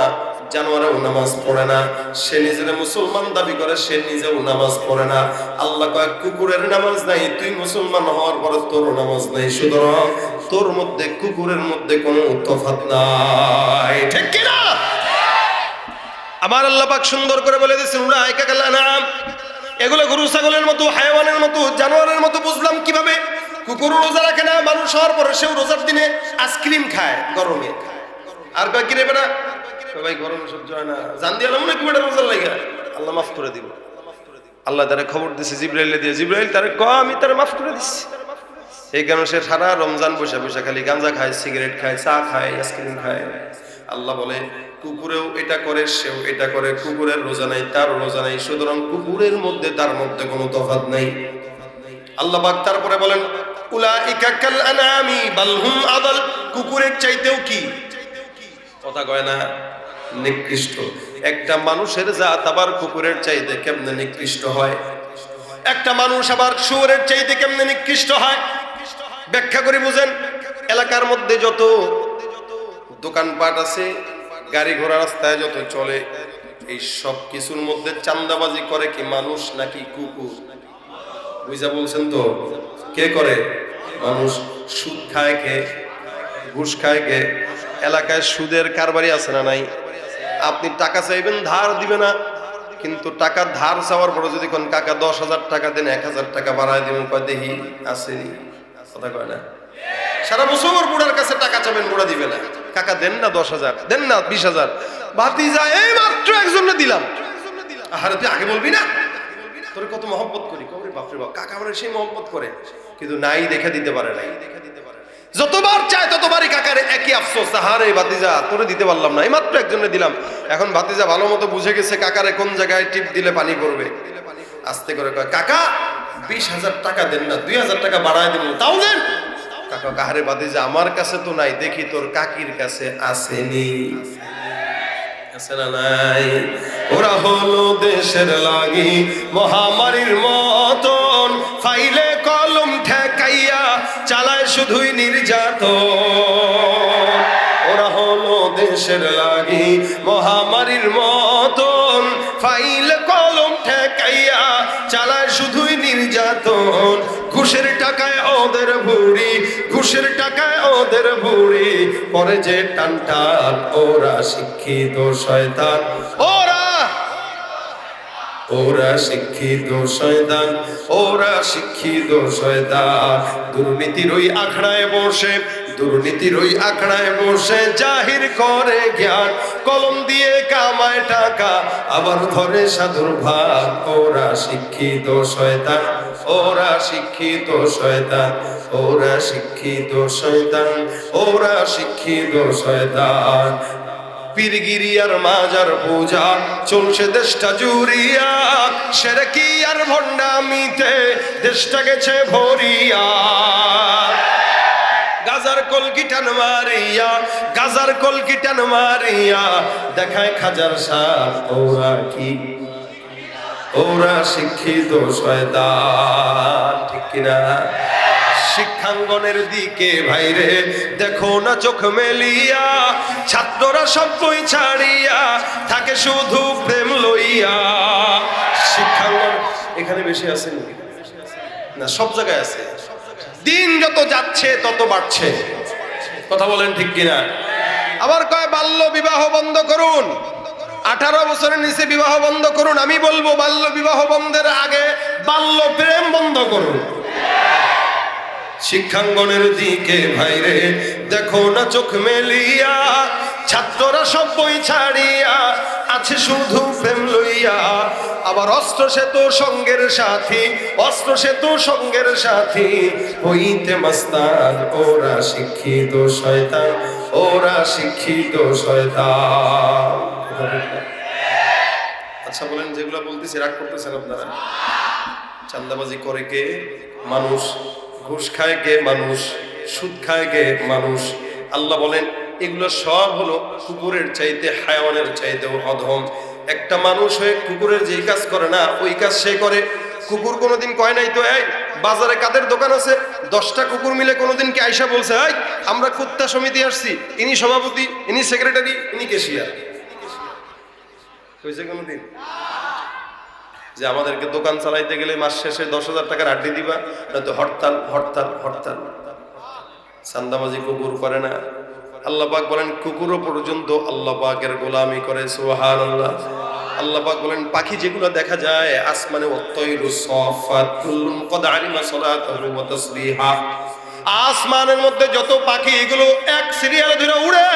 জানোয়ারেও নামাজ পড়ে না, সে নিজের মুসলমান দাবি করে, সে নিজেও নামাজ পড়ে না। আল্লাহ কয় কুকুরের নামাজ নাই, তুই মুসলমান হওয়ার পরে তোর নামাজ নাই, সুতরাং তোর মধ্যে কুকুরের মধ্যে কোনো তফাৎ নাই। ঠিক কিনা? আমার আল্লাহ পাক সুন্দর করে বলে দিয়েছেন উলাইকা কাল আনআম, এগুলো গরু ছাগলের মতো, হায়াওয়ানের মতো, জানোয়ারের মতো। বুঝলাম কিভাবে? কুকুর রোজা রাখে না, মানুষ হওয়ার পরে সেও রোজার দিনে আইসক্রিম খায় গরমে। আর কয় কি রে বেটা, ভাই গরমে সহ্য হয় না, জান দিয়ে আলাম না কি বেটা রোজার লাগা, আল্লাহ মাফ করে দিব। আল্লাহ তারে খবর দিছে জিবরাইলে দিয়ে, জিবরাইল তারে কয় আমি তারে মাফ করে দিচ্ছি। এই কারণে সে সারা রমজান বসে বসে খালি গাঁজা খায়, সিগারেট খায়, চা খায়, আইসক্রিম খায়। আল্লাহ বলে কুকুরেও এটা করে, সেও এটা করে, কুকুরের রোজা নাই, তার রোজা নাই, সুতরাং কুকুরের মধ্যে তার মধ্যে কোনো তফাৎ নাই। আল্লাহ পাক তারপরে বলেন উলাইকা কাল আনআমি বাল হুম আদাল, কুকুরের চাইতেও কি কথা কয় না, নিকৃষ্ট। একটা মানুষের জাত আবার কুকুরের চাইতে কেমনে নিকৃষ্ট হয়? একটা মানুষ আবার শুয়োরের চাইতে কেমনে নিকৃষ্ট হয়? ব্যাখ্যা করে বুঝেন। এলাকার মধ্যে যত দোকানপাট আছে, গাড়ি ঘোড়া রাস্তায় যত চলে, এই সব কিছুর মধ্যে চাঁদাবাজি করে কি মানুষ নাকি কুকুর? বুঝা বলছেন তো? কে করে? মানুষ। সুদ খায় কে? ঘুষ খায় কে? এলাকায় সুদের কারবারি আছে না নাই? আপনি টাকা চাইবেন, ধার দিবে না, কিন্তু টাকা ধার চাওয়ার পরে যদি কোন কাকা 10,000 টাকা দেন, 1,000 টাকা বাড়ায় দিবেন, কয় দেখি আসেনি, কথা কয় না? সারা বছর বুড়ার কাছে টাকা চাবেন, বুড়া দিবে না। কাকা দেন না 10,000, দেন না 20,000, ভাতিজা এই মাত্র একজনে দিলাম। আরে তুই আগে বলবি না, তোর কত মহব্বত করি। কবরে বাপরে বাপ, কাকা আমার সেই মহব্বত করে, কিন্তু নাই দেখে দিতে পারে নাই। যতবার চায় ততবারই কাকার একই আফসোস, হারে ভাতিজা তোরে দিতে পারলাম না, এই মাত্র একজনে দিলাম। এখন ভাতিজা ভালো মতো বুঝে গেছে কাকারে কোন জায়গায় টিপ দিলে পানি পড়বে। আস্তে করে কয় কাকা 20,000 টাকা দেন না, 2,000 টাকা বাড়ায় দিন, তাও দেন। কাকা কাহারে ভাতিজা আমার কাছে তো নাই, দেখি তোর কাকির কাছে আসেনি, আছে না নাই? ওরা হলো দেশের লাগি মহামারীর মতন, ফাইলে কলম ঠেকাইয়া চালায় শুধুই নির্যাতন। ওরা হলো দেশের লাগি মহামারীর মতন, ফাইলে কলম ঠেকাইয়া চালায় শুধুই নির্যাতন। ঘুষের টাকায় ওদের বুড়ি, ঘুষের টাকায় ওদের বুড়ি, পরে যে টান টান, ওরা শিক্ষিত শয়তান, ওরা শিক্ষিত শয়তান, ওরা শিক্ষিত শয়তান। দুর্নীতির ওই আখড়ায় বসে, দুর্নীতির ওই আখড়ায় বসে জাহির করে জ্ঞান, কলম দিয়ে কামায় টাকা আবার ধরে সাধুর ভাগ। ওরা শিক্ষিত শয়তান, ওরা শিক্ষিত শয়তান, ওরা শিক্ষিত শয়তান, ওরা শিক্ষিত শয়তান। পীরগিরি আর মাজার পূজা চলছে দেশটা জুড়িয়া, শিরকি আর ভণ্ডামিতে দেশটা গেছে ভরিয়া। গাজার কলকি টান মারিয়া, গাজার কলকি টান মারিয়া দেখায় খাজার সাপ। ওরা কি ওরা শিক্ষিত শয়তান, ঠিক কিনা? শিক্ষাঙ্গনের দিকে ভাইরে দেখো না চোখ মেলিয়া, ছাত্ররা সব বই ছাড়িয়া থাকে শুধু প্রেম লইয়া। শিক্ষাঙ্গন এখানে বেশি আছে নাকি? না, সব জায়গায় আছে। দিন যত যাচ্ছে তত বাড়ছে, কথা বলেন ঠিক কিনা? আবার কয় বাল্য বিবাহ বন্ধ করুন, 18 বছরের নিচে বিবাহ বন্ধ করুন। আমি বলবো বাল্য বিবাহ বন্ধের আগে বাল্য প্রেম বন্ধ করুন। শিক্ষাঙ্গনের দিকে ভাইরে দেখো না চোখ মেলিয়া, ছাত্ররা সব বই ছাড়িয়া আছে শুধু প্রেম লইয়া। আবার অস্ত্র সেতু সঙ্গের সাথী, অস্ত্র সেতু সঙ্গের সাথী হইতে মাস্তান। ওরা শিক্ষিত শয়তান, ওরা শিক্ষিত শয়তান। আচ্ছা বলেন, যেগুলো বলতেছি রাগ করতেছেন আপনারা? চাঁদাবাজি করে কে? মানুষ। ঘুষ খায় কে? মানুষ। সুদ খায় কে? মানুষ। আল্লাহ বলেন এগুলো সব হলো কুকুরের চাইতে, হায়াওয়ানের চাইতেও অধম। একটা মানুষ হয়ে কুকুরের যেই কাজ করে না ওই কাজ সে করে। কুকুর কোনোদিন কয় নাই তো এই বাজারে কাদের দোকান আছে, 10টা কুকুর মিলে কোনোদিন কি আইসা বলছে এই আমরা কুত্তা সমিতি আসছি, ইনি সভাপতি, ইনি সেক্রেটারি, ইনি ক্যাশিয়ার? হয়েছে কোনোদিন যে আমাদেরকে দোকান চালাইতে গেলে মাস শেষে 10,000 টাকার আড্ডি দিবা, নয়তো হরতাল হরতাল হরতাল? চান্দাবাজি কুকুর করে না। আল্লাহ পাক বলেন কুকুরও পর্যন্ত আল্লাহ পাকের গোলামি করে, সুবহানাল্লাহ। আল্লাহ পাক বলেন পাখি যেগুলো দেখা যায় আসমানে, ওয়াত-তায়রু সাফাত কুল্লুন কদ আলিমা সালাতাহু ওয়া তাসবিহা, আসমানের মধ্যে যত পাখি এগুলো এক সিরিয়ালে ধরে উড়ে।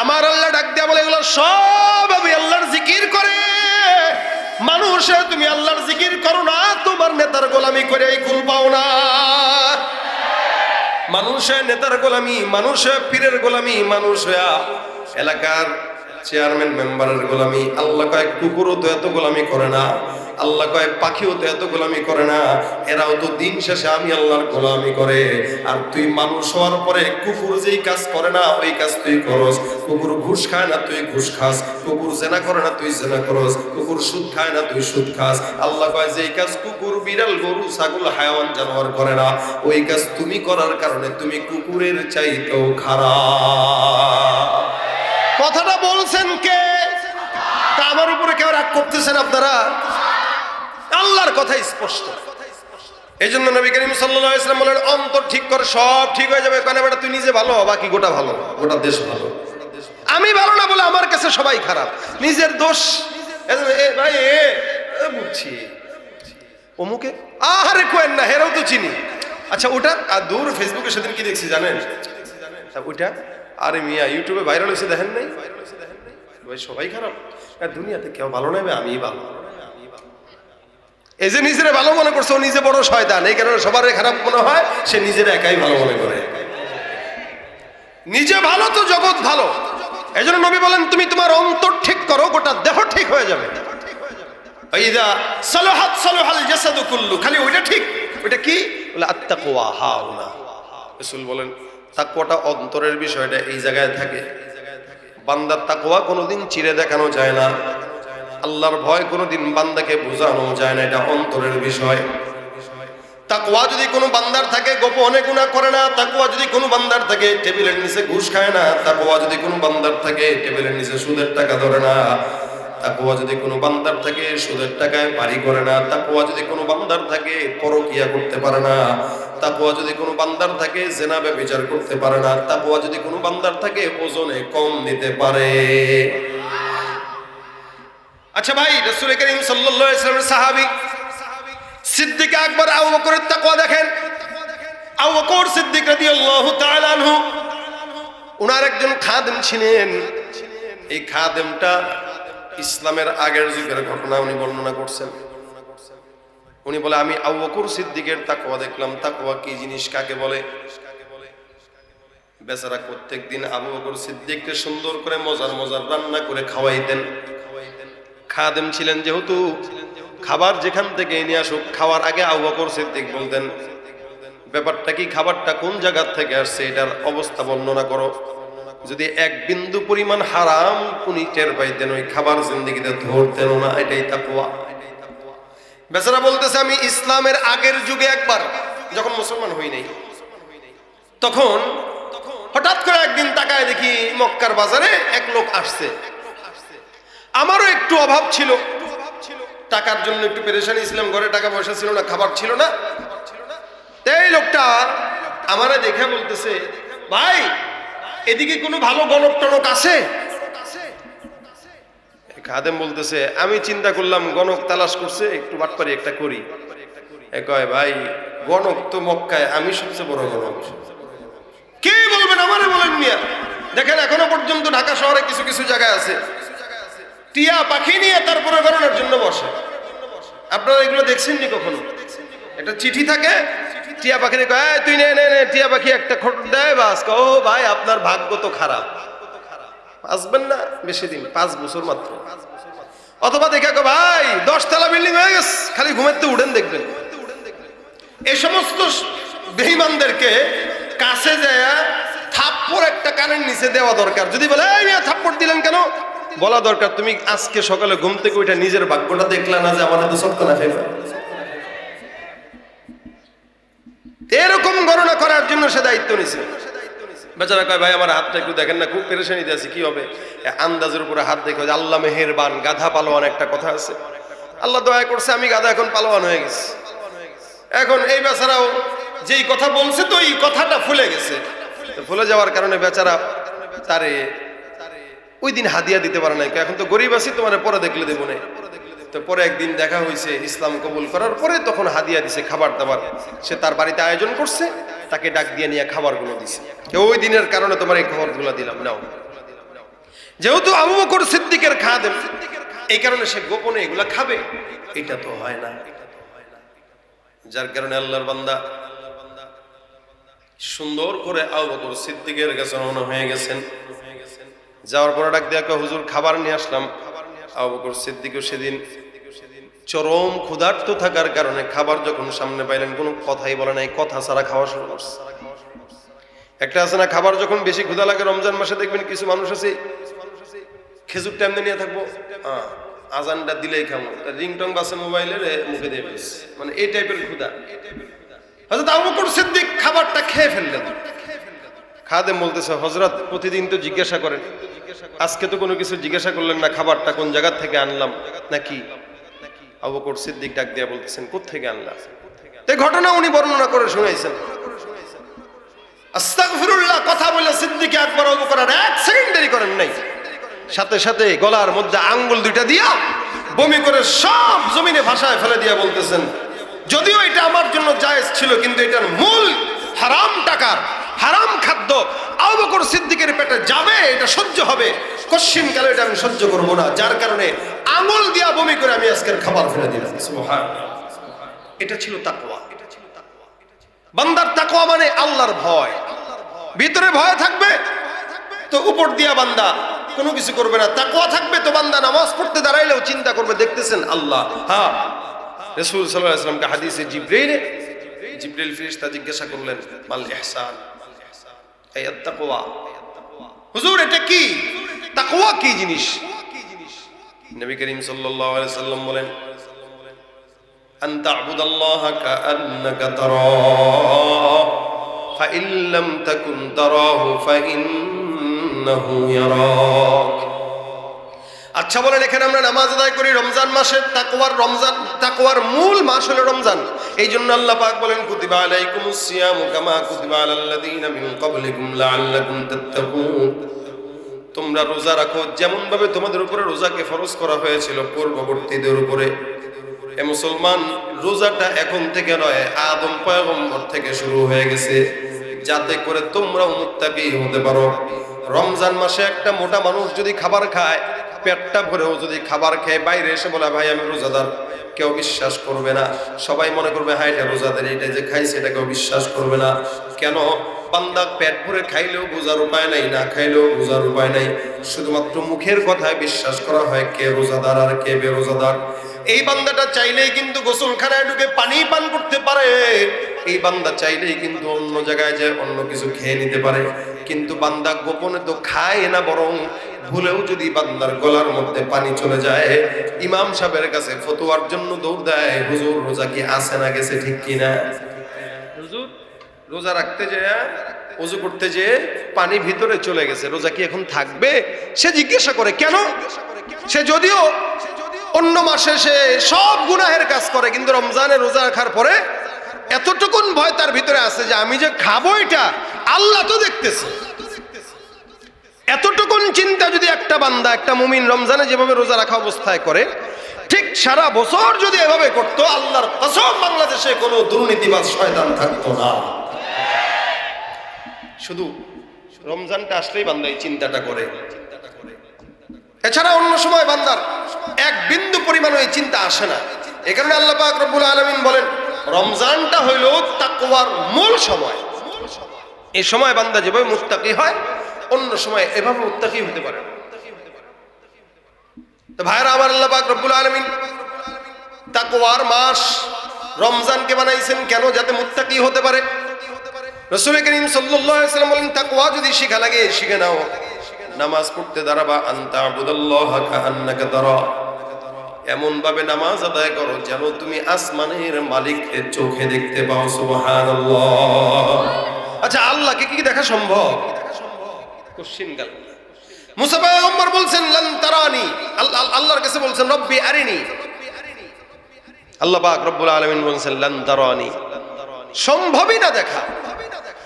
আমার আল্লাহ ডাক দেয়া বলে এগুলো সব আমি আল্লাহর জিকির করে। মানুষ তুমি আল্লাহর জিকির করো না, তোমার নেতার গোলামি করে এই কুল পাও না। মানুষের নেতার গোলামি, মানুষের পীরের গোলামি, মানুষ এলাকার চেয়ারম্যান মেম্বারের গোলামি। আল্লাহ কয় কুকুরও তো এত গোলামি করে না, আল্লাহ কয় পাখিও তো এত গোলামি করে না। এরাও তো দিন শেষে আমি আল্লাহর গোলামি করে। আর তুই মানুষ হওয়ার পরে কুকুর যেই কাজ করে না ওই কাজ তুই করস। কুকুর ঘুষ খায় না, তুই ঘুষ খাস। কুকুর জেনা করে না, তুই জেনা করস। কুকুর সুদ খায় না, তুই সুদ খাস। আল্লাহ কয় যেই কাজ কুকুর, বিড়াল, গরু, ছাগল, হায়াওয়ান, জানোয়ার করে না ওই কাজ তুমি করার কারণে তুমি কুকুরের চাইতেও খারাপ। কথাটা বলছেন কে? তা আমার উপরে কেউ রাগ করতেছেন আপনারা? আল্লাহর কথা স্পষ্ট। এই জন্য নবী করিম সাল্লাল্লাহু আলাইহি ওয়াসাল্লাম বলেন অন্তর ঠিক করে সব ঠিক হয়ে যাবে। কেন বেটা তুই নিজে ভালো, বাকি গোটা ভালো, গোটা দেশ ভালো। আমি ভালো না বলে আমার কাছে সবাই খারাপ, নিজের দোষ। ভাই বুঝছি অমুকে আরে কোয়েন না, হেরাও তো চিনি। আচ্ছা ওটা আর দূর ফেসবুকে সেদিন কি দেখছি জানেন? ওইটা আরে মিয়া ইউটিউবে ভাইরাল হয়েছে, দেখেন নাই? ভাই সবাই খারাপ, দুনিয়াতে কেউ ভালো নেবে, আমিই ভালো। এই যে নিজেরা ভালো মনে করছে ও নিজে বড় শয়তান, এই কারণে সবার খারাপ মনে হয়, সে নিজের একাই ভালো মনে করে। নিজে ভালো তো জগৎ ভালো। এই জন্য নবী বলেন তুমি তোমার অন্তর ঠিক করো, গোটা দেহ ঠিক হয়ে যাবে। ইদা সালাহাত সালাহাল জাসাদু কুল্লু, খালি ওইটা ঠিক। ওইটা কি বলে? আত্তাকওয়া হাউনা। রাসূল বলেন তাকওয়াটা অন্তরের বিষয়টা এই জায়গায় থাকে। বান্দার তাকওয়া কোনোদিন চিরে দেখানো যায় না, আল্লাহর ভয় কোনোদিন বান্দাকে বোঝানো যায় না, এটা অন্তরের বিষয়। তাকওয়া যদি কোনো বান্দার থাকে গোপনে গুনাহ করে না, তাকওয়া যদি কোনো বান্দার থাকে টেবিলের নিচে ঘুষ খায় না, তাকওয়া যদি কোনো বান্দার থাকে টেবিলের নিচে সুদের টাকা ধরে না, তাকওয়া যদি কোনো বান্দার থাকে সুদের টাকায় বাড়ি করে না, তাকওয়া যদি কোনো বান্দার থাকে পরকিয়া করতে পারে না, তাকওয়া যদি কোনো বান্দার থাকে জিনা ব্যভিচার করতে পারে না, তাকওয়া যদি কোনো বান্দার থাকে ওজনে কম দিতে পারে। আচ্ছা ভাই, রাসূল করিম সাল্লাল্লাহু আলাইহি ওয়াসাল্লামের সাহাবী সিদ্দিক আকবর আবু বকরের তাকওয়া দেখেন। আবু বকর সিদ্দিক রাদিয়াল্লাহু তাআলা আনহু ওনার একজন খাদেম ছিলেন। এই খাদেমটা ইসলামের আগের যুগের ঘটনা উনি বর্ণনা করছেন। উনি বলে আমি আবু বকর সিদ্দিকের তাকওয়া দেখলাম। তাকওয়া কি জিনিস, কাকে বলে? বেচারা প্রত্যেকদিন আবু বকর সিদ্দিককে সুন্দর করে মজার মজার রান্না করে খাওয়াইতেন। খাদেম ছিলেন যেহেতু, খাবার যেখান থেকে নিয়ে আসুক খাওয়ার আগে আবু বকর সিদ্দিক বলতেন ব্যাপারটা কি, খাবারটা কোন জায়গা থেকে আসছে, এটার অবস্থা বর্ণনা করো। যদি এক বিন্দু পরিমাণ হারাম উনি টের পাইতেন ওই খাবার জিন্দেগিতে ধরতেন না। এটাই তাকওয়া। বেচারা বলতেছে আমি ইসলামের আগের যুগে একবার যখন মুসলমান হই নাই, তখন হঠাৎ করে একদিন তাকায় দেখি মক্কার বাজারে এক লোক আসছে। আমারও একটু অভাব ছিল, টাকার জন্য একটু পেরেশানি ছিলাম, ঘরে টাকা পয়সা ছিল না, খাবার ছিল না। এই লোকটা আমারে দেখে বলতেছে, ভাই এদিকে কোনো ভালো গণক টনক আছে? খাদেম বলতেছে, আমি চিন্তা করলাম গণক তালাশ করছে, একটু বাটপারি একটা করি। কয় ভাই গণক তো মক্কায় আমি সবচেয়ে বড় গণক। কে বলবেন, আমারে বলেন মিয়া। দেখেন এখনো পর্যন্ত ঢাকা শহরে কিছু কিছু জায়গায় আছে টিয়া পাখি নিয়ে তারপরে গণনার জন্য বসে। আপনারা এগুলো দেখছেননি কখনো? একটা চিঠি থাকে, টিয়া পাখিরে কয় তুই নে নে নে, টিয়া পাখি একটা খোট দেয়, বাস ও ভাই আপনার ভাগ্য তো খারাপ, আসবেন না বেশি দিন, 5 বছর মাত্র। অথবা দেখে ভাই 10 তলা বিল্ডিং হয়ে গেছে, খালি ঘুমাতে উঠেন দেখবেন। এই সমস্ত বেঈমানদেরকে কাছে যায় থাপ্পড় একটা কানের নিচে দেওয়া দরকার। যদি বলে এই মিয়া থাপ্পড় দিলেন কেন, বলা দরকার তুমি আজকে সকালে ঘুম থেকে ওইটা নিজের ভাগ্যটা দেখলা না যে আমাদের তো সত্য না খাইবা। এরকম গণনা করার জন্য সে দায়িত্ব নিছে। বেচারা কয় ভাই আমার হাতটা একটু দেখেন না, খুব পেরেশানিতে আছি, কি হবে? আন্দাজের উপরে হাত দেখে, আল্লাহ মেহেরবান, গাধা পালোয়ান একটা কথা আছে, আল্লাহ দয়া করছে আমি গাধা এখন পালোয়ান হয়ে গেছি। এখন এই বেচারাও যেই কথা বলছে তো এই কথাটা ফুলে গেছে, ফুলে যাওয়ার কারণে বেচারা তারে ওই দিন হাদিয়া দিতে পারে নাই। এখন তো গরিব আছি, তোমার পরে দেখলে দেবো না। তো পরে একদিন দেখা হয়েছে ইসলাম কবুল করার পরে, তখন হাদিয়া দিছে খাবার দাবার, সে তার বাড়িতে আয়োজন করছে, তাকে ডাক দিয়ে নিয়ে খাবারগুলো দিছে। ওই দিনের কারণে তোমার এই খাবারগুলো দিলাম, নাও। যেহেতু আবু বকর সিদ্দিকের খাদেম, এই কারণে সে গোপনে এগুলা খাবে, এটা তো হয় না। যার কারণে আল্লাহর বান্দা সুন্দর করে আবু বকর সিদ্দিকের কাছে রওনা হয়ে গেছেন। যাওয়ার পরে ডাক দিয়ে হুজুর খাবার নিয়ে আসলাম। আবু বকর সিদ্দিকও সেদিন চরম ক্ষুধার্ত থাকার কারণে খাবার যখন সামনে পাইলেন কোনো কথাই বলে নাই, কথা ছাড়া খাওয়া শুরু করছে। একটা আছে না, খাবার যখন বেশি ক্ষুধা লাগে রমজান মাসে দেখবেন কিছু মানুষ আছে খেজুর টাইম নিয়ে থাকবো, আজানটা দিলেই খাবো, রিংটং বাসে মোবাইলের মুখে দিয়ে ফেলছে, মানে এই টাইপের ক্ষুধা। হযরত আবু বকর সিদ্দিক খাবারটা খেয়ে ফেললেন। খাদেম বলতেছে, হযরত প্রতিদিন তো জিজ্ঞাসা করেন, আজকে তো কোনো কিছু জিজ্ঞাসা করলেন না, খাবারটা কোন জায়গা থেকে আনলাম নাকি? আবু বকর সিদ্দিক ডাক দিয়া বলতেছেন, কোত্থেকে আনলাম? এই ঘটনা উনি বর্ণনা করে শুনাইছেন। আস্তাগফিরুল্লাহ কথা বলে সিদ্দিক আকবর আবু বকর 1 সেকেন্ড দেরি করেন নাই, সাথে সাথে গলার মধ্যে আঙ্গুল দুইটা দিয়া বমি করে সব জমিনে ভাসায় ফেলে দিয়া বলতেছেন, যদিও এটা আমার জন্য জায়েজ ছিল, কিন্তু এটার মূল হারাম টাকার হারাম খাদ্য আবু বকর সিদ্দিকের পেটে যাবে, এটা সহ্য হবে, কশিন কালে এটা আমি সহ্য করব না। যার কারণে আঙ্গুল দিয়া বমি করে আমি আজকের খাবার ফেলে দিলাম। সুবহানাল্লাহ। এটা ছিল তাকওয়া। বান্দার তাকওয়া মানে আল্লাহর ভয়। ভিতরে ভয় থাকবে তো উপর দিয়া বান্দা কোনো কিছু করবে না। তাকওয়া থাকবে তো বান্দা নামাজ পড়তে দাঁড়াইলেও চিন্তা করবে, দেখতেছেন আল্লাহ। হ্যাঁ, রাসূল সাল্লাল্লাহু আলাইহি ওয়াসাল্লামকে হাদিসে জিবরাইল ফেরেশতা জিজ্ঞাসা করলেন, মাল ইহসান, এই তাকওয়া। হুজুর এটা কি? তাকওয়া কি জিনিস? নবী করিম সাল্লাল্লাহু আলাইহি ওয়াসাল্লাম বলেন, আন তা'বুদাল্লাহা কাআন্নাকা তারাহু ফাইন লাম তাকুন তারাহু ফাইন্নাহু ইয়ারাক। আচ্ছা বলেন, এখানে আমরা নামাজ আদায় করি রমজান মাসে, তাকওয়ার মূল মাস হলো রমজান। এই জন্য আল্লাহ পাক বলেন, কুতিবা আলাইকুমুস সিয়ামু কামা কুতিবা আলাল লাযীনা মিন ক্বাবলিকুম লাআল্লাকুম তাত্তাকুন। তোমরা রোজা রাখো যেমন ভাবে তোমাদের উপরে রোজাকে ফরজ করা হয়েছিল পূর্ববর্তীদের উপরে। এ মুসলমান, রোজাটা এখন থেকে নয়, আদম পয়গম্বর থেকে শুরু হয়ে গেছে, যাতে করে তোমরা মুত্তাকি হতে পারো। রমজান মাসে একটা মোটা মানুষ যদি খাবার খায়, পেটটা ভরেও যদি খাবার খেয়ে বাইরে এসে বলে ভাই আমি রোজাদার, কেউ বিশ্বাস করবে না। সবাই মনে করবে হ্যাঁ এটা রোজাদার, এটা যে খাইছে এটা কেউ বিশ্বাস করবে না। কেন? বান্দা পেট ভরে খাইলেও বোঝার উপায় নাই, না খাইলেও বোঝার উপায় নাই। শুধুমাত্র মুখের কথায় বিশ্বাস করা হয় কে রোজাদার আর কে বেরোজাদার। এই বান্দাটা চাইলেই কিন্তু গোসলখানায় ঢুকে পানি পান করতে পারে, এই বান্দা চাইলেই কিন্তু অন্য জায়গায় যায় অন্য কিছু খেয়ে নিতে পারে। কিন্তু বান্দা গোপনে তো খায় না, বরং ভুলেও যদি বান্দার গলার মধ্যে পানি চলে যায়, ইমাম সাহেবের কাছে ফতোয়ার জন্য দৌড় দেয়, হুজুর রোজা কি আছে না গেছে ঠিক কিনা। হুজুর রোজা রাখতে যায়, ওযু করতে যে পানি ভিতরে চলে গেছে, রোজা কি এখন থাকবে? সে জিজ্ঞাসা করে কেন? সে যদিও অন্য মাসে সে সব গুনাহের কাজ করে, কিন্তু রমজানে রোজা রাখার পরে এতটুকুন ভয় তার ভিতরে আছে যে আমি যে খাবো এটা আল্লাহ তো দেখতেছে। এতটুকুন চিন্তা যদি একটা বান্দা, একটা মুমিন রমজানে যেভাবে রোজা রাখা অবস্থায় করে, ঠিক সারা বছর যদি এভাবে করতো, আল্লাহর কসম বাংলাদেশে কোনো দুর্নীতিবাজ শয়তান থাকতো না। শুধু রমজানটা আসলেই বান্দা এই চিন্তাটা করে, এছাড়া অন্য সময় বান্দার এক বিন্দু পরিমাণ এই চিন্তা আসে না। এই কারণে আল্লাহ পাক রব্বুল আলামিন বলেন রমজানটা হইল তাকওয়ার মূল সময়। এই সময় বান্দা যেভাবে মুত্তাকি হয়, অন্য সময় এভাবে মুত্তাকি হতে পারে। তো ভাইরা আমার, আল্লাহ পাক রব্বুল আলামিন তাকওয়ার মাস রমজানকে বানাইছেন কেন? যাতে মুত্তাকি হতে পারে। রাসূল করিম সাল্লাল্লাহু আলাইহি ওয়াসাল্লাম বলেন তাকওয়া যদি শিখা লাগে শিখে নাও। নামাজ পড়তে দাঁড়াবা, আনতা আবুদাল্লাহ কাআন্নাকা তারা, এমন ভাবে নামাজ আদায় করো যেন তুমি আসমানের মালিককে চোখে দেখতে পাও। সুবহানাল্লাহ। আচ্ছা, আল্লাহকে কি দেখা সম্ভব? কোশ্চেন গেল। মুসা পয়গম্বর বলছেন লান তারানি, আল্লাহর কাছে বলছেন রব্বি আরিনি। আল্লাহ পাক রব্বুল আলামিন বলছেন লান তারানি, সম্ভবই না দেখা।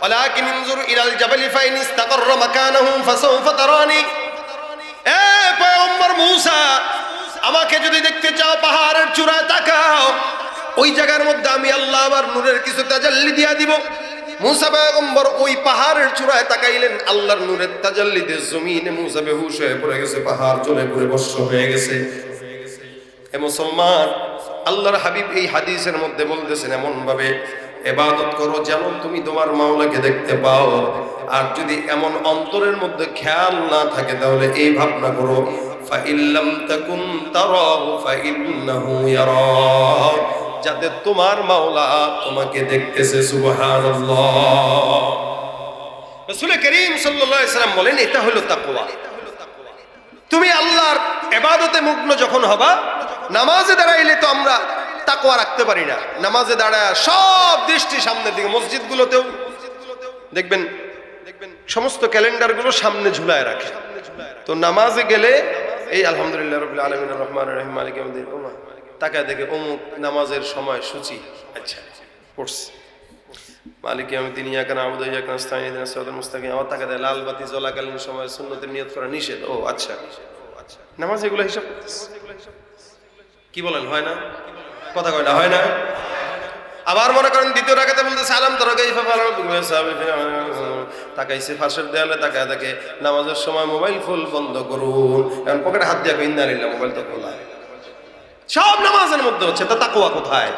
ওয়ালাকিন ইনজুর ইলাল জাবালি ফাইন ইসতাকাররা মাকানাহু ফাসাউফা তারানি। এ পয়গম্বর মুসা, আমাকে যদি দেখতে চাও পাহাড়ের চূড়ায় তাকাও, ওই জায়গার মধ্যে আমি আল্লাহ আমার নূরের কিছু তাজাল্লি দিয়া দিব। মুসা পয়গম্বর ওই পাহাড়ের চূড়ায় তাকাইলেন, আল্লাহর নূরের তাজাল্লিতে জমিনে মুসা বেহুশ হয়ে পড়ে গেছে, পাহাড় জ্বলে পুড়ে ভস্ম হয়ে গেছে। এ মুসলমান, আল্লাহর হাবিব এই হাদিসের মধ্যে বলতেছেন এমন ভাবে ইবাদত করো যেন তুমি তোমার মাওলাকে দেখতে পাও। আর যদি এমন অন্তরের মধ্যে খেয়াল না থাকে, তাহলে এই ভাবনা করো ফাইল্লাম তাকুন তারাহু ফাইন্নাহু ইয়ারাক, যাতে তোমার মাওলা তোমাকে দেখতেছে। সুবহানাল্লাহ। রাসূল করিম সাল্লাল্লাহু আলাইহি ওয়াসাল্লাম বলেন এটা হলো তাকওয়া। তুমি আল্লাহর ইবাদতে মগ্ন যখন হবা, নামাজে দাঁড়াইলে তো আমরা তাকওয়া রাখতে পারি না। নামাজে দাঁড়ায় সব দৃষ্টি সামনের দিকে। মসজিদগুলোতেও দেখবেন সমস্ত ক্যালেন্ডারগুলো সামনে ঝুলায় রাখে। তো নামাজে গেলে এই আলহামদুলিল্লাহ রাব্বিল আলামিন আর রহমানির রহিম মালিকি ইয়াউমিদ্দিন, ওমা তাকায় দেখে অমুক নামাজের সময় সূচি, আচ্ছা পড়ছে মালিকি ইয়াউমিদ্দিন ইয়াকা না'বুদু ওয়া ইয়াকা নাস্তাঈন ইহদিনাস সিরাতাল মুস্তাকিম। আবার তাকায় দেয় লাল বাতি জ্বলাকালীন সময় সুন্নতের নিয়ত করা নিষেধ। ও আচ্ছা, নামাজ এগুলো হিসাব করতেছে। কি বলেন, হয় না? কথা কয় না, হয় না? আবার মনে করেন দ্বিতীয় রাকাতে বলতেছে আলাম তারা কাইফা তাকাইছে ফাঁসের দেয়ালে, তাকায় দেখে নামাজের সময় মোবাইল ফুল বন্ধ করুন, কারণ পকেটে হাত দিয়ে ইন্না লিল্লাহ, মোবাইল তো খোলা। সব নামাজের মধ্যে হচ্ছে, তা তাকওয়া কোথায়?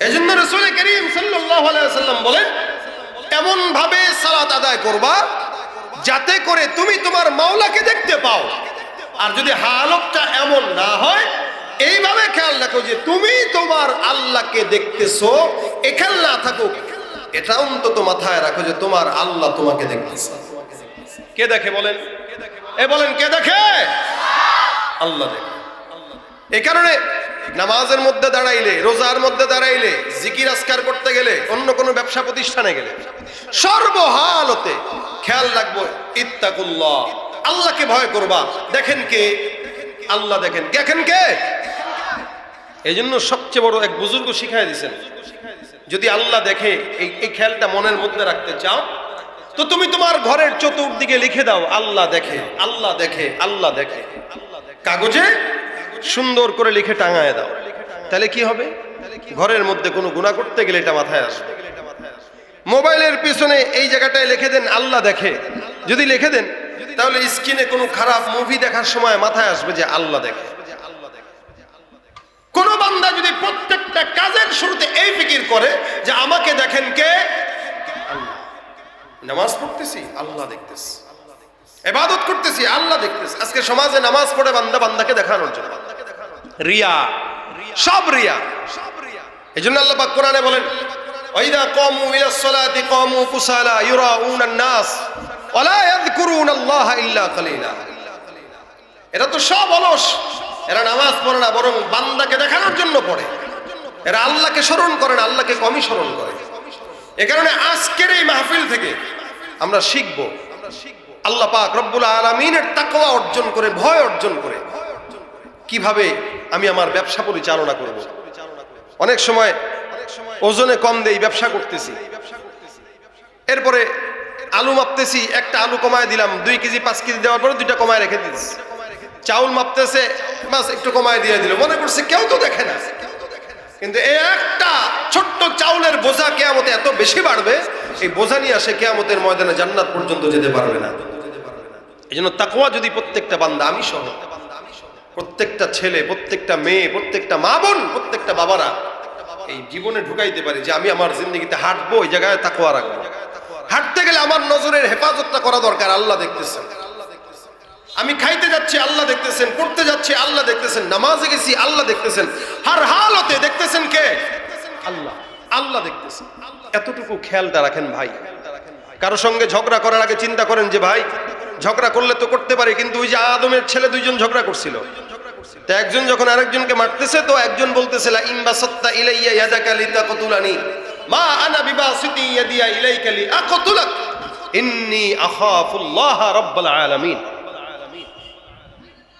এজন্য রাসূল করিম সাল্লাল্লাহু আলাইহি ওয়াসাল্লাম বলেন এমন ভাবে সালাত আদায় করবা যাতে করে তুমি তোমার মাওলাকে দেখতে পাও। আর যদি হালতটা এমন না হয়, এইভাবে খেয়াল রাখো যে তুমি তোমার আল্লাহকে দেখতেছো, এখানে না থাকুক, এটা অন্তত মাথায় রাখো যে তোমার আল্লাহ তোমাকে দেখতেছে। কে দেখে বলেন? বলেন কে দেখে? আল্লাহ দেখে। এই কারণে নামাজের মধ্যে দাঁড়াইলে, রোজার মধ্যে দাঁড়াইলে, জিকির আজকার করতে গেলে, অন্য কোনো ব্যবসা প্রতিষ্ঠানে গেলে সর্বহালতে খেয়াল রাখবো ইত্তাকুল্লাহ, আল্লাহকে ভয় করবা। দেখেন কে? আল্লাহ দেখেন। দেখেন কে? এই জন্য সবচেয়ে বড় এক বুজুর্গ শিখাই দিয়েছেন, যদি আল্লাহ দেখে এই খেয়ালটা মনের মধ্যে রাখতে চাও, তো তুমি তোমার ঘরের চতুর্দিকে লিখে দাও আল্লাহ দেখে, আল্লাহ দেখে, আল্লাহ দেখে। কাগজে সুন্দর করে লিখে টাঙায় দাও। তাহলে কি হবে? ঘরের মধ্যে কোনো গুনাহ করতে গেলে এটা মাথায় আসবে। মোবাইলের পিছনে এই জায়গাটায় লিখে দেন আল্লাহ দেখে। যদি লিখে দেন, তাহলে স্ক্রিনে কোনো খারাপ মুভি দেখার সময় মাথায় আসবে যে আল্লাহ দেখে। কোন বান্দা যদি প্রত্যেকটা কাজের শুরুতে এই ফিকির করে যে আমাকে দেখেন কে? আল্লাহ। নামাজ পড়তেছি, আল্লাহ দেখতেছি। ইবাদত করতেছি, আল্লাহ দেখতেছি। আজকে সমাজে নামাজ পড়ে বান্দা বান্দাকে দেখানোর জন্য রিয়া, সব রিয়া। এজন্য আল্লাহ পাক কোরআনে বলেন ওয়াইদা কামু ইলাস সালাতি কামু কুসালা ইউরাউনা আন-নাস ওয়া লা ইয়াযকুরুনা আল্লাহা ইল্লা কালিলা। এরা তো সব অলস, এরা নামাজ পড়ে না, বরং বান্দাকে দেখানোর জন্য পড়ে। এরা আল্লাহকে স্মরণ করে না, আল্লাহকে কমই স্মরণ করে। এ কারণে আজকের এই মাহফিল থেকে আমরা শিখবো আল্লাহ পাক রব্বুল আলামিনের তাকওয়া অর্জন করে, ভয় অর্জন করে কিভাবে আমি আমার ব্যবসা পরিচালনা করব। অনেক সময় ওজনে কম দেই, ব্যবসা করতেছি, এরপরে আলু মাপতেছি, একটা আলু কমায় দিলাম, 2 কেজি 5 কেজি দেওয়ার পরে 2টা কমায় রেখে দিচ্ছি। চাউল মাপতেছে, বাস একটু কমায় দিয়ে দিল, মনে করছে কেউ তো দেখে না। কিন্তু এই একটা ছোট্ট চাউলের বোঝা কিয়ামতে এত বেশি বাড়বে, এই বোঝা নিয়ে আসে কিয়ামতের ময়দানে জান্নাত পর্যন্ত যেতে পারবে না। এই জন্য তাকওয়া যদি প্রত্যেকটা বান্দা, আমি সহ প্রত্যেকটা ছেলে, প্রত্যেকটা মেয়ে, প্রত্যেকটা মা বোন, প্রত্যেকটা বাবারা এই জীবনে ঢুকাইতে পারি যে আমি আমার জিন্দগিতে হাঁটবো, ওই জায়গায় তাকওয়া রাখবো। হাঁটতে গেলে আমার নজরের হেফাজতটা করা দরকার। আল্লাহ দেখতেছেন, আমি খাইতে যাচ্ছি আল্লাহ দেখতেছেন, পড়তে যাচ্ছি আল্লাহ দেখতেছেন, নামাজে গেছি আল্লাহ দেখতেছেন, হার হালতে দেখতেছেন কে? আল্লাহ। আল্লাহ দেখতেছেন, এতটুকু খেয়ালটা রাখেন ভাই। কারো সঙ্গে ঝগড়া করার আগে চিন্তা করেন যে ভাই ঝগড়া করলে তো করতে পারি, কিন্তু ওই যে আদমের ছেলে 2 জন ঝগড়া করছিল, তো একজন যখন আরেকজনকে মারতেছে, তো একজন বলতেছে লা ইনবাসাত্তা ইলাইয়া ইয়াদাকা লিতাকতুলানি মা আনা বিবাসিতি ইয়াদিয়া ইলাইকা লিআকতুলাক ইন্নী আখাফুল্লাহ রাব্বুল আলামিন।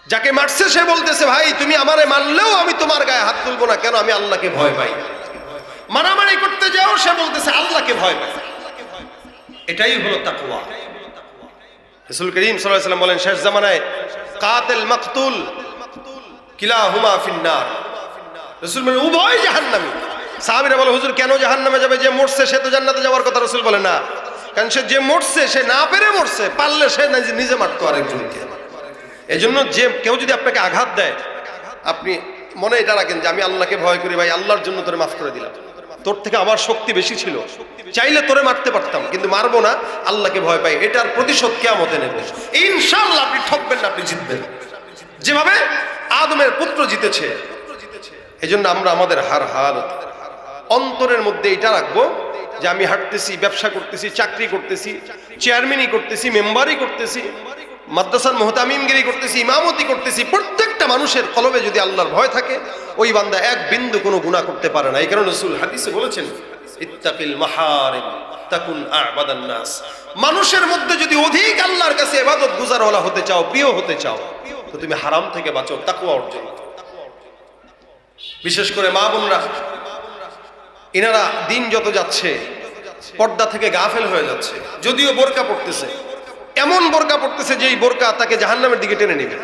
যাকে মারছে সে বলতেছে ভাই তুমি আমারে মারলেও আমি তোমার গায়ে হাত তুলবো না, কেন? আমি আল্লাহকে ভয় পাই। মারামারি করতে যাও, সে বলতেছে আল্লাহকে ভয় পাই। এটাই হলো তাকওয়া। রাসূল করিম সাল্লাল্লাহু আলাইহি ওয়াসাল্লাম বলেন শেষ জামানায় কাতিল মাকতুল কিলাহুমা ফিন্নার। রাসূল বলেন উভয় জাহান্নামী। সাহাবীরা বলে হুজুর কেন জাহান্নামে যাবে? যে মরছে সে তো জান্নাতে যাওয়ার কথা। রাসূল বলে না, কারণ সে যে মরছে সে না পেরে মরছে, পারলে সে নিজে মারতো আরেকজনকে। এই জন্য যে কেউ যদি আপনাকে আঘাত দেয়, আপনি মনে এটা রাখেন যে আমি আল্লাহকে ভয় করি, ভাই আল্লাহর জন্য তোরে মাফ করে দিলাম, তোর থেকে আমার শক্তি বেশি ছিল, চাইলে তোরে মারতে পারতাম কিন্তু মারবো না, আল্লাহকে ভয় পাই, এটার প্রতিশোধ কিয়ামতে নেব। ইনশাআল্লাহ আপনি ঠকবেন না, আপনি জিতবেন, যেভাবে আদমের পুত্র জিতেছে। এই জন্য আমরা আমাদের হার হালত অন্তরের মধ্যে এটা রাখবো যে আমি হাঁটতেছি, ব্যবসা করতেছি, চাকরি করতেছি, চেয়ারম্যানই করতেছি, মেম্বারই করতেছি, মাদ্রাসার মুহতামিমগিরি করতেছি, ইমামতি করতেছি, প্রত্যেকটা মানুষের কলবে যদি আল্লাহর ভয় থাকে, ওই বান্দা এক বিন্দু কোনো গুনাহ করতে পারে না। এই কারণে রাসূল হাদিসে বলেছেন ইত্তাকিল মাহারিম তাকুন আ'বাদান নাস। মানুষের মধ্যে যদি অধিক আল্লাহর কাছে ইবাদত গুজারওয়ালা হতে চাও, প্রিয় হতে চাও, তো তুমি হারাম থেকে বাঁচো, তাকওয়া অর্জন করো। বিশেষ করে মা বোনরা, ইনারা দিন যত যাচ্ছে পর্দা থেকে গাফেল হয়ে যাচ্ছে। যদিও বোরকা পড়তেছে, এমন বোরকা পড়তেছে যে এই বোরকা তাকে জাহান্নামের দিকে টেনে নেবে।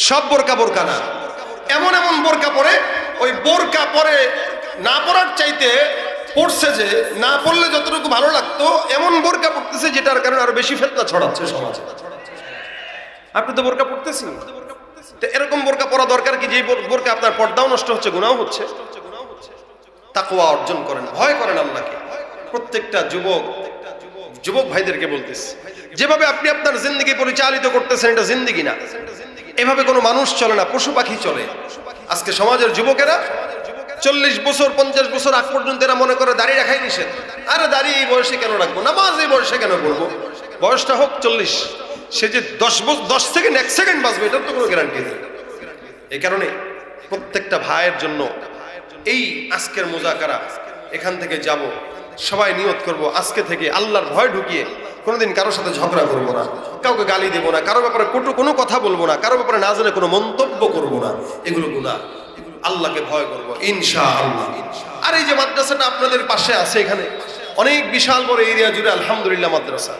সব বোরকা বোরকা না, এমন এমন বোরকা পরে, ওই বোরকা পরে না পরার চাইতে পড়ছে যে না পড়লে যতটুকু ভালো লাগতো, এমন বোরকা পড়তেছে যেটার কারণে আরো বেশি ফিতনা ছড়াচ্ছে সমাজে। আপনি তো বোরকা পড়তেছেন, তো এরকম বোরকা পরা দরকার কি যে বোরকা আপনার পর্দাও নষ্ট হচ্ছে, গুনাহ হচ্ছে। তাকওয়া অর্জন করেন, ভয় করেন আল্লাহকে। প্রত্যেকটা যুবক ভাইদেরকে বলতেছি, যেভাবে আপনি আপনার জিন্দেগি পরিচালিত করতেছেন এটা জিন্দেগি না, এভাবে কোনো মানুষ চলে না, পশু পাখি চলে। আজকে সমাজের যুবকেরা 40 বছর 50 বছর আগ পর্যন্ত এরা মনে করে দাড়ি রাখাই নিষেধ। আরে দাড়ি এই বয়সে কেন রাখবো, নামাজ এই বয়সে কেন পড়বো, বয়সটা হোক 40, সে যে 10 সেকেন্ড 1 সেকেন্ড বাঁচবে এটার তো কোনো গ্যারান্টি নেই। এই কারণে প্রত্যেকটা ভাইয়ের জন্য এই আজকের মুজাকারা, এখান থেকে যাব, সবাই নিয়ত করব আজকে থেকে আল্লাহর ভয় ঢুকিয়ে কোনোদিন কারোর সাথে ঝগড়া করবো না, কাউকে গালি দেবো না, কারো ব্যাপারে কটু কোনো কথা বলবো না, কারো ব্যাপারে না জানে কোনো মন্তব্য করবো না, এগুলো গুনাহ। আল্লাহকে ভয় করবো ইনশাআল্লাহ। আর এই যে মাদ্রাসাটা আপনাদের পাশে আছে, এখানে অনেক বিশাল বড় এরিয়া জুড়ে আলহামদুলিল্লাহ মাদ্রাসা।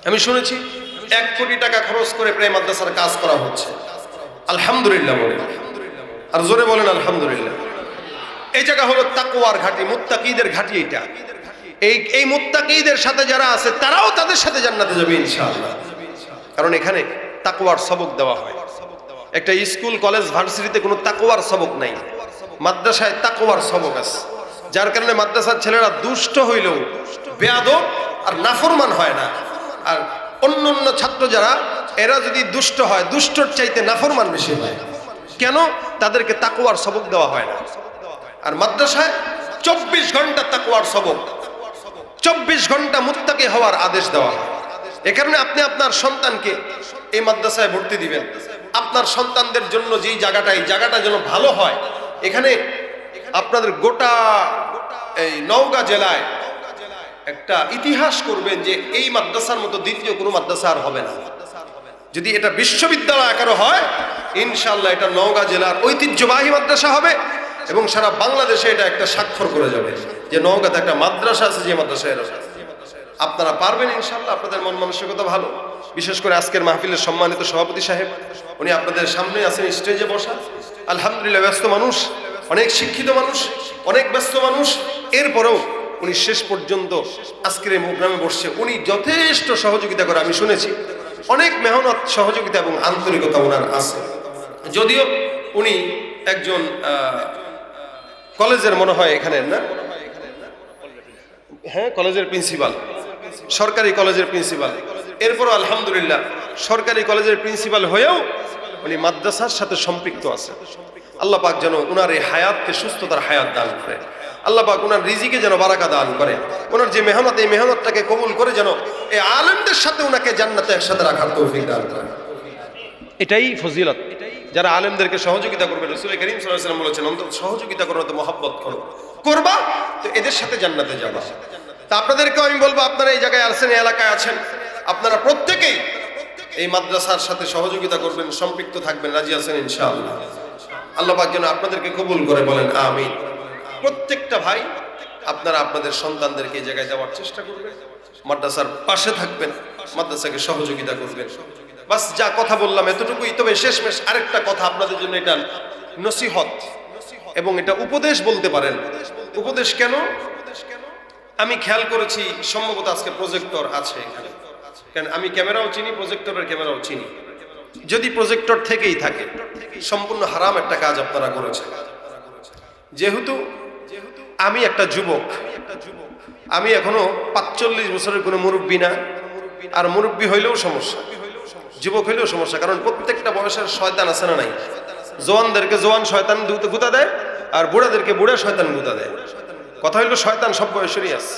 আমি শুনেছি 1 কোটি টাকা খরচ করে প্রায় মাদ্রাসার কাজ করা হচ্ছে। আলহামদুলিল্লাহ বলেন, আর জোরে বলেন আলহামদুলিল্লাহ। এই জায়গা হলো তাকওয়ার ঘাঁটি, মুত্তাকিদের ঘাঁটি। এটা এই মুত্তাকিদের সাথে যারা আছে তারাও তাদের সাথে জান্নাতে যাবে ইনশাআল্লাহ। কারণ এখানে তাকওয়ার সবক দেওয়া হয়। একটা স্কুল কলেজ ভার্সিটিতে কোনো তাকওয়ার সবক নাই, মাদ্রাসায় তাকওয়ার সবক আছে। যার কারণে মাদ্রাসার ছেলেরা দুষ্ট হইলেও বেয়াদব আর নাফরমান হয় না। আর অন্য ছাত্র যারা, এরা যদি দুষ্ট হয়, দুষ্টর চাইতে নাফরমান বেশি হয়। কেন? তাদেরকে তাকওয়ার সবক দেওয়া হয় না। আর মাদ্রাসায় 24 ঘন্টা তাকওয়ার সবক, 24 ঘন্টা মুত্তাকি হওয়ার আদেশ দেওয়া হয়। এ কারণে আপনি আপনার সন্তানকে এই মাদ্রাসায় ভর্তি দিবেন, আপনার সন্তানদের জন্য যেই জায়গাটা, এই জায়গাটা যেন ভালো হয়। এখানে আপনাদের গোটা এই নওগাঁ জেলায় একটা ইতিহাস করবেন যে এই মাদ্রাসার মতো দ্বিতীয় কোনো মাদ্রাসা আর হবে না। যদি এটা বিশ্ববিদ্যালয় আকারে হয়, ইনশাআল্লাহ এটা নওগাঁ জেলার ঐতিহ্যবাহী মাদ্রাসা হবে এবং সারা বাংলাদেশে এটা একটা স্বাক্ষর করে যাবে যে নওগাঁতে একটা মাদ্রাসা আছে, যে মাদ্রাসা এর আপনারা পারবেন ইনশাআল্লাহ। আপনাদের মন মানসিকতা ভালো। বিশেষ করে আজকের মাহফিলের সম্মানিত সভাপতি সাহেব, উনি আপনাদের সামনে আছেন স্টেজে বসা। আলহামদুলিল্লাহ, ব্যস্ত মানুষ, অনেক শিক্ষিত মানুষ, অনেক ব্যস্ত মানুষ, এরপরেও উনি শেষ পর্যন্ত আজকের এই প্রোগ্রামে বসছে। উনি যথেষ্ট সহযোগিতা করে, আমি শুনেছি অনেক মেহনত, সহযোগিতা এবং আন্তরিকতা ওনার আছে। যদিও উনি একজন কলেজের মনে হয় এখানে না, হ্যাঁ কলেজের প্রিন্সিপাল, সরকারি কলেজের প্রিন্সিপাল। এরপরও আলহামদুলিল্লাহ সরকারি কলেজের প্রিন্সিপাল হয়েও উনি মাদ্রাসার সাথে সম্পৃক্ত আছে। আল্লাহ পাক যেন উনার এই হায়াতকে সুস্থতার হায়াত দান করে। আল্লাহ পাক উনার রিজিকে যেন বারাকা দান করে। ওনার যে মেহনত, এই মেহনতটাকে কবুল করে যেন এই আলেমদের সাথে ওনাকে জান্নাতে একসাথে রাখার তৌফিক দান করে। এটাই ফজিলত। যারা আলেমদেরকে সহযোগিতা করবে, রাসূল করিম সাল্লাল্লাহু আলাইহি ওয়াসাল্লাম বলেছেন, অন্তত সহযোগিতা করো, তো মহব্বত করো, করবা তো এদের সাথে জান্নাতে যাবা। তা আপনাদেরকেও আমি বলবো, আপনারা এই জায়গায় আছেন, এই এলাকায় আছেন, আপনারা প্রত্যেকেই এই মাদ্রাসার সাথে সহযোগিতা করবেন, সম্পৃক্ত থাকবেন, রাজি আছেন ইনশাআল্লাহ। আল্লাহ পাক যেন আপনাদেরকে কবুল করে, বলেন আমিন। প্রত্যেকটা ভাই আপনারা আপনাদের সন্তানদেরকে এই জায়গায় যাওয়ার চেষ্টা করবেন, মাদ্রাসার পাশে থাকবেন, মাদ্রাসাকে সহযোগিতা করবেন। বাস যা কথা বললাম এতটুকুই। তবে শেষমেশ আরেকটা কথা আপনাদের জন্য, এটা নসিহত এবং এটা উপদেশ বলতে পারেন। উপদেশ কেন? আমি খেয়াল করেছি সম্ভবত আজকে প্রজেক্টর আছে এখানে, কারণ আমি ক্যামেরাও চিনি, প্রজেক্টরের ক্যামেরাও চিনি। যদি প্রজেক্টর থেকেই থাকে, সম্পূর্ণ হারাম একটা কাজ আপনারা করেছেন। যেহেতু আমি একটা যুবক, আমি এখনো 45 বছরের কোনো মুরব্বী না, আর মুরব্বী হইলেও সমস্যা, যুবক হইলেও সমস্যা। কারণ প্রত্যেকটা বয়সের শয়তান আছে না নাই? জওয়ানদেরকে জওয়ান শয়তান গুতা দেয়, আর বুড়াদেরকে বুড়া শয়তান গুতা দেয়। কথা হইলো শয়তান সব বয়সেরই আছে।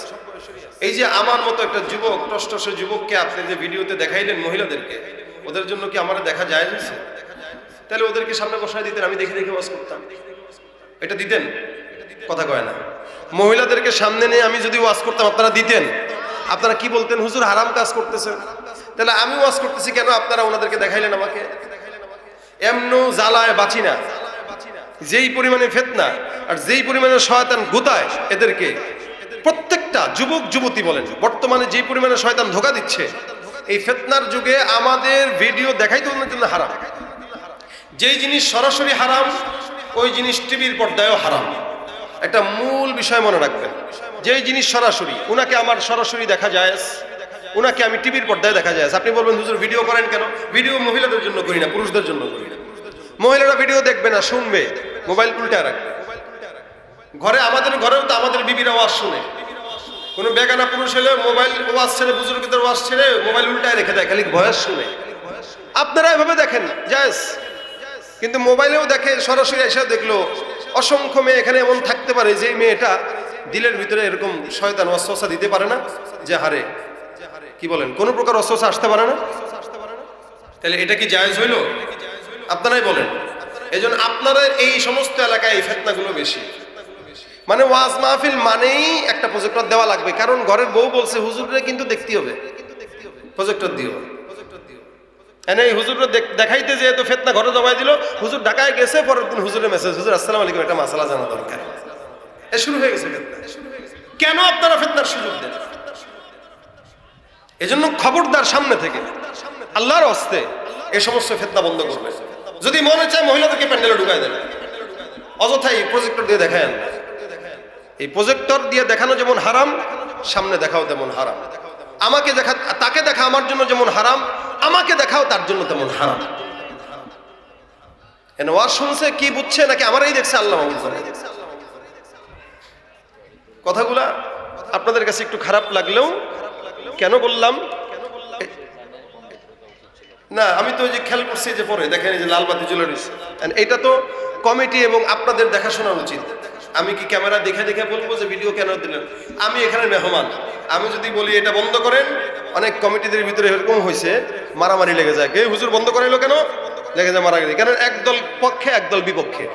এই যে আমার মতো একটা যুবক, টসটসে যুবককে আপনি যে ভিডিওতে দেখাইলেন মহিলাদেরকে, ওদের জন্য কি আমার দেখা যায়? তাহলে ওদেরকে সামনে বসায় দিতেন, আমি দেখে দেখে ওয়াজ করতাম। এটা দিতেন? কথা কয় না। মহিলাদেরকে সামনে নিয়ে আমি যদি ওয়াজ করতাম, আপনারা দিতেন? আপনারা কি বলতেন? হুজুর হারাম কাজ করতেছেন। তাহলে আমি ওয়াজ করতেছি কেন? আপনারা ওনাদেরকে দেখাইলেন আমাকে। এমন জ্বালায় বাঁচি না, যেই পরিমাণে ফিতনা আর যেই পরিমাণে শয়তান গুতায় এদেরকে, প্রত্যেকটা যুবক যুবতী বলেন, বর্তমানে যেই পরিমাণে শয়তান ধোঁকা দিচ্ছে, এই ফিতনার যুগে আমাদের ভিডিও দেখাইতে ওনার জন্য হারাম। যেই জিনিস সরাসরি হারাম, ওই জিনিস টিভির পর্দায়ও হারাম। একটা মূল বিষয় মনে রাখবেন, যেই জিনিস সরাসরি, উনাকে আমার সরাসরি দেখা যায়, উনাকে আমি টিভির পর্দায় দেখা যায়। আপনি বলবেন হুজুর ভিডিও করেন কেন? ভিডিও মহিলাদের জন্য করি না, পুরুষদের জন্য করি না। মহিলারা ভিডিও দেখবে না, শুনবে, মোবাইল উল্টায় রাখবে। ঘরে, আমাদের ঘরেও তো আমাদের বিবিরা ওয়াজ শুনে। কোনো বেগানা পুরুষ হলে মোবাইল ওয়াজ ছেড়ে, বুজুর্গদের ওয়াজ ছেড়ে মোবাইল উল্টায় রেখে দেয়, খালি ভয়েস শুনে। আপনারা এভাবে দেখেন জায়েজ, কিন্তু মোবাইলেও দেখে, সরাসরি এসে দেখলো অসংখ্য মেয়ে এখানে এমন থাকতে পারে যে মেয়েটা দিলের ভিতরে এরকম শয়তান ওয়াসওয়াসা দিতে পারে না যে হারে, কি বলেন, কোনো প্রকার ওয়াসওয়াসা আসতে পারে না। তাহলে এটা কি জায়েজ হইল? আপনারাই বলেন। এজন্য আপনারা এই সমস্ত এলাকায় এই ফিতনাগুলো বেশি। মানে ওয়াজ মাহফিল মানেই একটা প্রজেক্টর দেওয়া লাগবে, কারণ ঘরের বউ বলছে হুজুররে কিন্তু দেখতে হবে, প্রজেক্টর দিও। এই হুজুররা দেখাইতে যেহেতু ফিতনা ঘরে জমাই দিল, হুজুর ঢাকায় গেছে, পরের দিন হুজুরের মেসেজ, হুজুর আসসালামু আলাইকুম, একটা মাসালা জানা দরকার। এ শুরু হয়ে গেছে ফিতনা। কেন আপনারা ফিতনার সুযোগ দেন? এজন্য খবরদার, সামনে থেকে আল্লাহর হস্তে এই সমস্ত ফিতনা বন্ধ করবে। যদি মনে চায় মহিলাদেরকে প্যান্ডেলে ঢুকায় দেন, অযথাই প্রজেক্টর দিয়ে দেখায়। এই প্রজেক্টর দিয়ে দেখানো যেমন হারাম, সামনে দেখাও তেমন হারাম। আমাকে দেখা, তাকে দেখা আমার জন্য যেমন হারাম, আমাকে দেখাও তার জন্য তেমন হারাম। ওয়াজ শুনছে, কি বুঝছে নাকি আমারই দেখছে, আল্লাহ কথাগুলা আপনাদের কাছে একটু খারাপ লাগলেও, কেন বললাম না, আমি তো যে খেয়াল করছি যে পরে দেখেন যে লাল বাতি জ্বলে রয়েছে, এটা তো কমিটি এবং আপনাদের দেখাশোনা উচিত। আমি কি ক্যামেরা দেখে দেখে বলবো যে ভিডিও কেন দিলেন? আমি এখানে মেহমান, আমি যদি বলি এটা বন্ধ করেন, অনেক কমিটিদের ভিতরে এরকম হয়েছে, মারামারি লেগে যায়, কে হুজুর বন্ধ করাইলো কেন? লেগে যায় মারা গেছে, কারণ একদল পক্ষে একদল বিপক্ষে।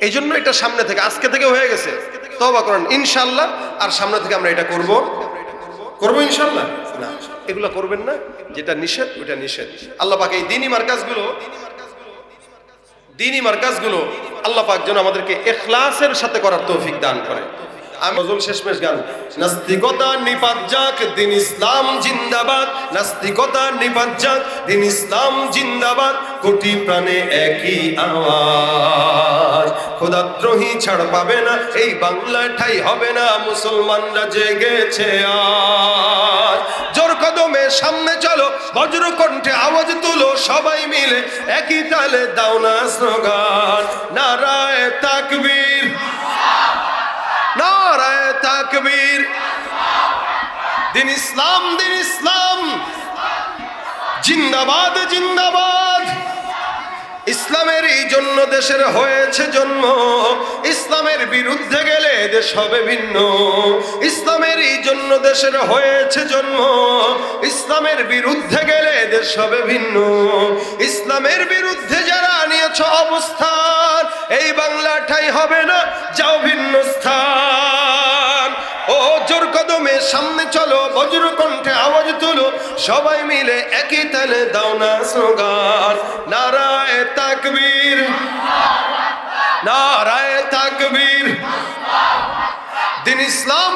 এই জন্য এটা সামনে থেকে, আজকে থেকে হয়ে গেছে, তওবা করেন ইনশাআল্লাহ। আর সামনে থেকে আমরা এটা করব ইনশাআল্লাহ। না, এগুলা করবেন না, যেটা নিষেধ ওটা নিষেধ। আল্লাহ পাক এই দ্বীনি মার্কাজগুলো আল্লাহ পাক যেন আমাদেরকে ইখলাসের সাথে করার তৌফিক দান করে। আমি নজরুল শেষমেশ গান, নাস্তিকতা নিপাত যাক দিন ইসলাম জিন্দাবাদ, নাস্তিকতা নিপাত যাক দিন ইসলাম জিন্দাবাদ, কোটি প্রাণে একই আওয়াজ, খোদাদ্রোহী ছাড় পাবে না এই বাংলায় ঠাই হবে না, মুসলমানরা জেগেছে আজ। জোর কদমে সামনে চলো, বজ্র কণ্ঠে আওয়াজ তুলো, সবাই মিলে একই তালে দাও না স্লোগান, নারায়ে তাকবীর, নারায়ে তাকবীর, দিন ইসলাম জিন্দাবাদ জিন্দাবাদ। ইসলামের এই জন্য দেশের হয়েছে জন্ম, ইসলামের বিরুদ্ধে গেলে দেশ হবে ভিন্ন। ইসলামের এই জন্য দেশের হয়েছে জন্ম, ইসলামের বিরুদ্ধে গেলে দেশ হবে ভিন্ন। ইসলামের বিরুদ্ধে যারা নিয়েছ অবস্থান, এই বাংলা ঠাই হবে না, যাও ভিন্ন স্থান। ও জোর কদমে সামনে চলো, বজ্র কণ্ঠে আওয়াজ তুলো, সবাই মিলে একই তালে দাও না স্লোগান, নারায়ে তাকবীর, নারায়ে তাকবীর, দিন ইসলাম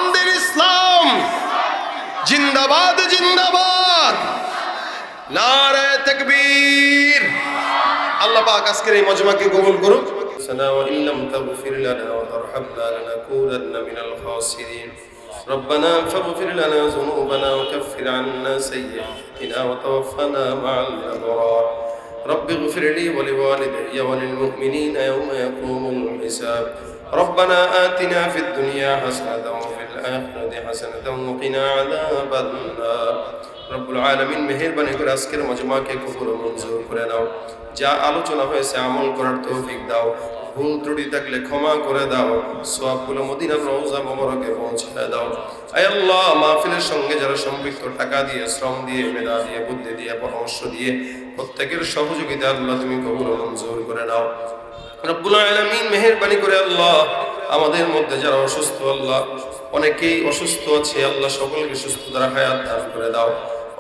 জিন্দাবাদ জিন্দাবাদ, নারায়ে তাকবীর। আল্লাহ পাক আজকের এই মজমাকে কবুল করুন। وإن لم تغفر لنا وترحمنا لنكونن من الخاسرين ربنا فاغفر لنا ذنوبنا وكفر عنا سيئاتنا وتوفنا مع الأبرار رب اغفر لي ولوالدي وللمؤمنين يوم يقوم الحساب ربنا آتنا في الدنيا حسنة وفي الآخرة حسنة وقنا عذاب النار রব্বুল আলামিন মেহেরবানি করে আজকের মজমাকে কবুল ও মঞ্জুর করে নাও। যা আলোচনা হয়েছে আমল করার তৌফিক দাও, ভুল ত্রুটি থাকলে ক্ষমা করে দাও, সওয়াবগুলো মদিনার রওজা মোবারকে পৌঁছায় দাও। আয় আল্লাহ, মাহফিলের সঙ্গে যারা সম্পৃক্ত, টাকা দিয়ে, শ্রম দিয়ে, মেধা দিয়ে, বুদ্ধি দিয়ে, পরামর্শ দিয়ে, প্রত্যেকের সহযোগিতা আল্লাহ তুমি কবুল ও মঞ্জুর করে নাও। রব্বুল আলামিন মেহেরবানি করে আল্লাহ আমাদের মধ্যে যারা অসুস্থ, আল্লাহ অনেকেই অসুস্থ আছে, আল্লাহ সকলকে সুস্থতার হায়াত দান করে দাও।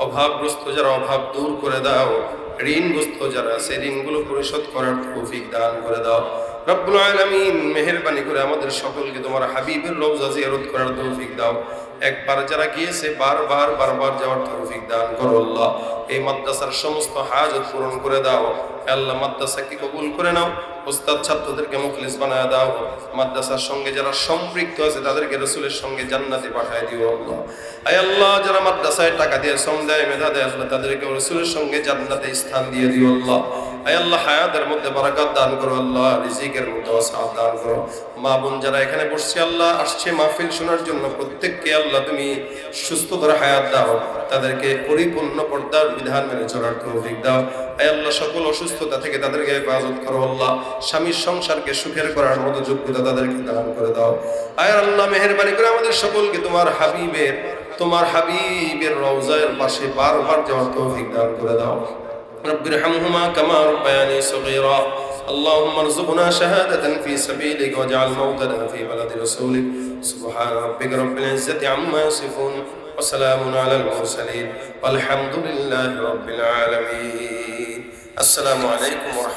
অভাবগ্রস্ত যারা অভাব দূর করে দাও, ঋণগ্রস্ত যারা আছে ঋণগুলো পরিশোধ করার তৌফিক দান করে দাও। রব্বুল আলামিন মেহেরবানি করে আমাদের সকলকে তোমার হাবিবের রওজা জিয়ারত করার তৌফিক দাও। একবার যারা গিয়েছে বারবার যাওয়ার তৌফিক দান করো আল্লাহ। এই মাদ্রাসার সমস্ত হাজত পূরণ করে দাও আল্লাহ। মাদ্রাসাকে কবুল করে নাও, ওস্তাদ ছাত্রদেরকে মুখলিস বানায় দাও। মাদ্রাসার সঙ্গে যারা সম্পৃক্ত আছে তাদেরকে রাসূলের সঙ্গে জান্নাতে পাঠায় দিও আল্লাহ। আয় আল্লাহ, যারা মাদ্রাসায় টাকা দিয়ে, শ্রম দেয়, মেধা দেয়, আল্লাহ তাদেরকে রাসূলের সঙ্গে জান্নাতে স্থান দিয়ে দিও আল্লাহ। আয় আল্লাহ, হায়াতের মধ্যে বারাকাত দান করো আল্লাহ, রিজিকের মধ্যে ওয়াসাআত দান করো। মা বোন যারা এখানে বসছে আল্লাহ, আসছে মাহফিল শোনার জন্য, প্রত্যেককে আল্লাহ তুমি সুস্থতার হায়াত দাও, তাদেরকে পরিপূর্ণ পর্দার বিধান মেনে চলার তৌফিক দাও। আয় আল্লাহ, সকল অসুস্থতা থেকে তাদেরকে হেফাজত করো আল্লাহ। স্বামীর সংসারকে সুখের করার মতো যোগ্যতা তাদেরকে দান করে দাও। আয় আল্লাহ, মেহেরবানি করে আমাদের সকলকে তোমার হাবিবের রওজার পাশে বারবার যাওয়ার তৌফিক দান করে দাও। রব্বিরহামহুমা কামা রাব্বায়ানি সগীরা। اللهم ارزقنا شهادة في سبيلك واجعل موتنا في بلد رسولك. سبحان ربك رب العزة عما يصفون وسلام على المرسلين والحمد لله رب العالمين. السلام عليكم ورحمة الله.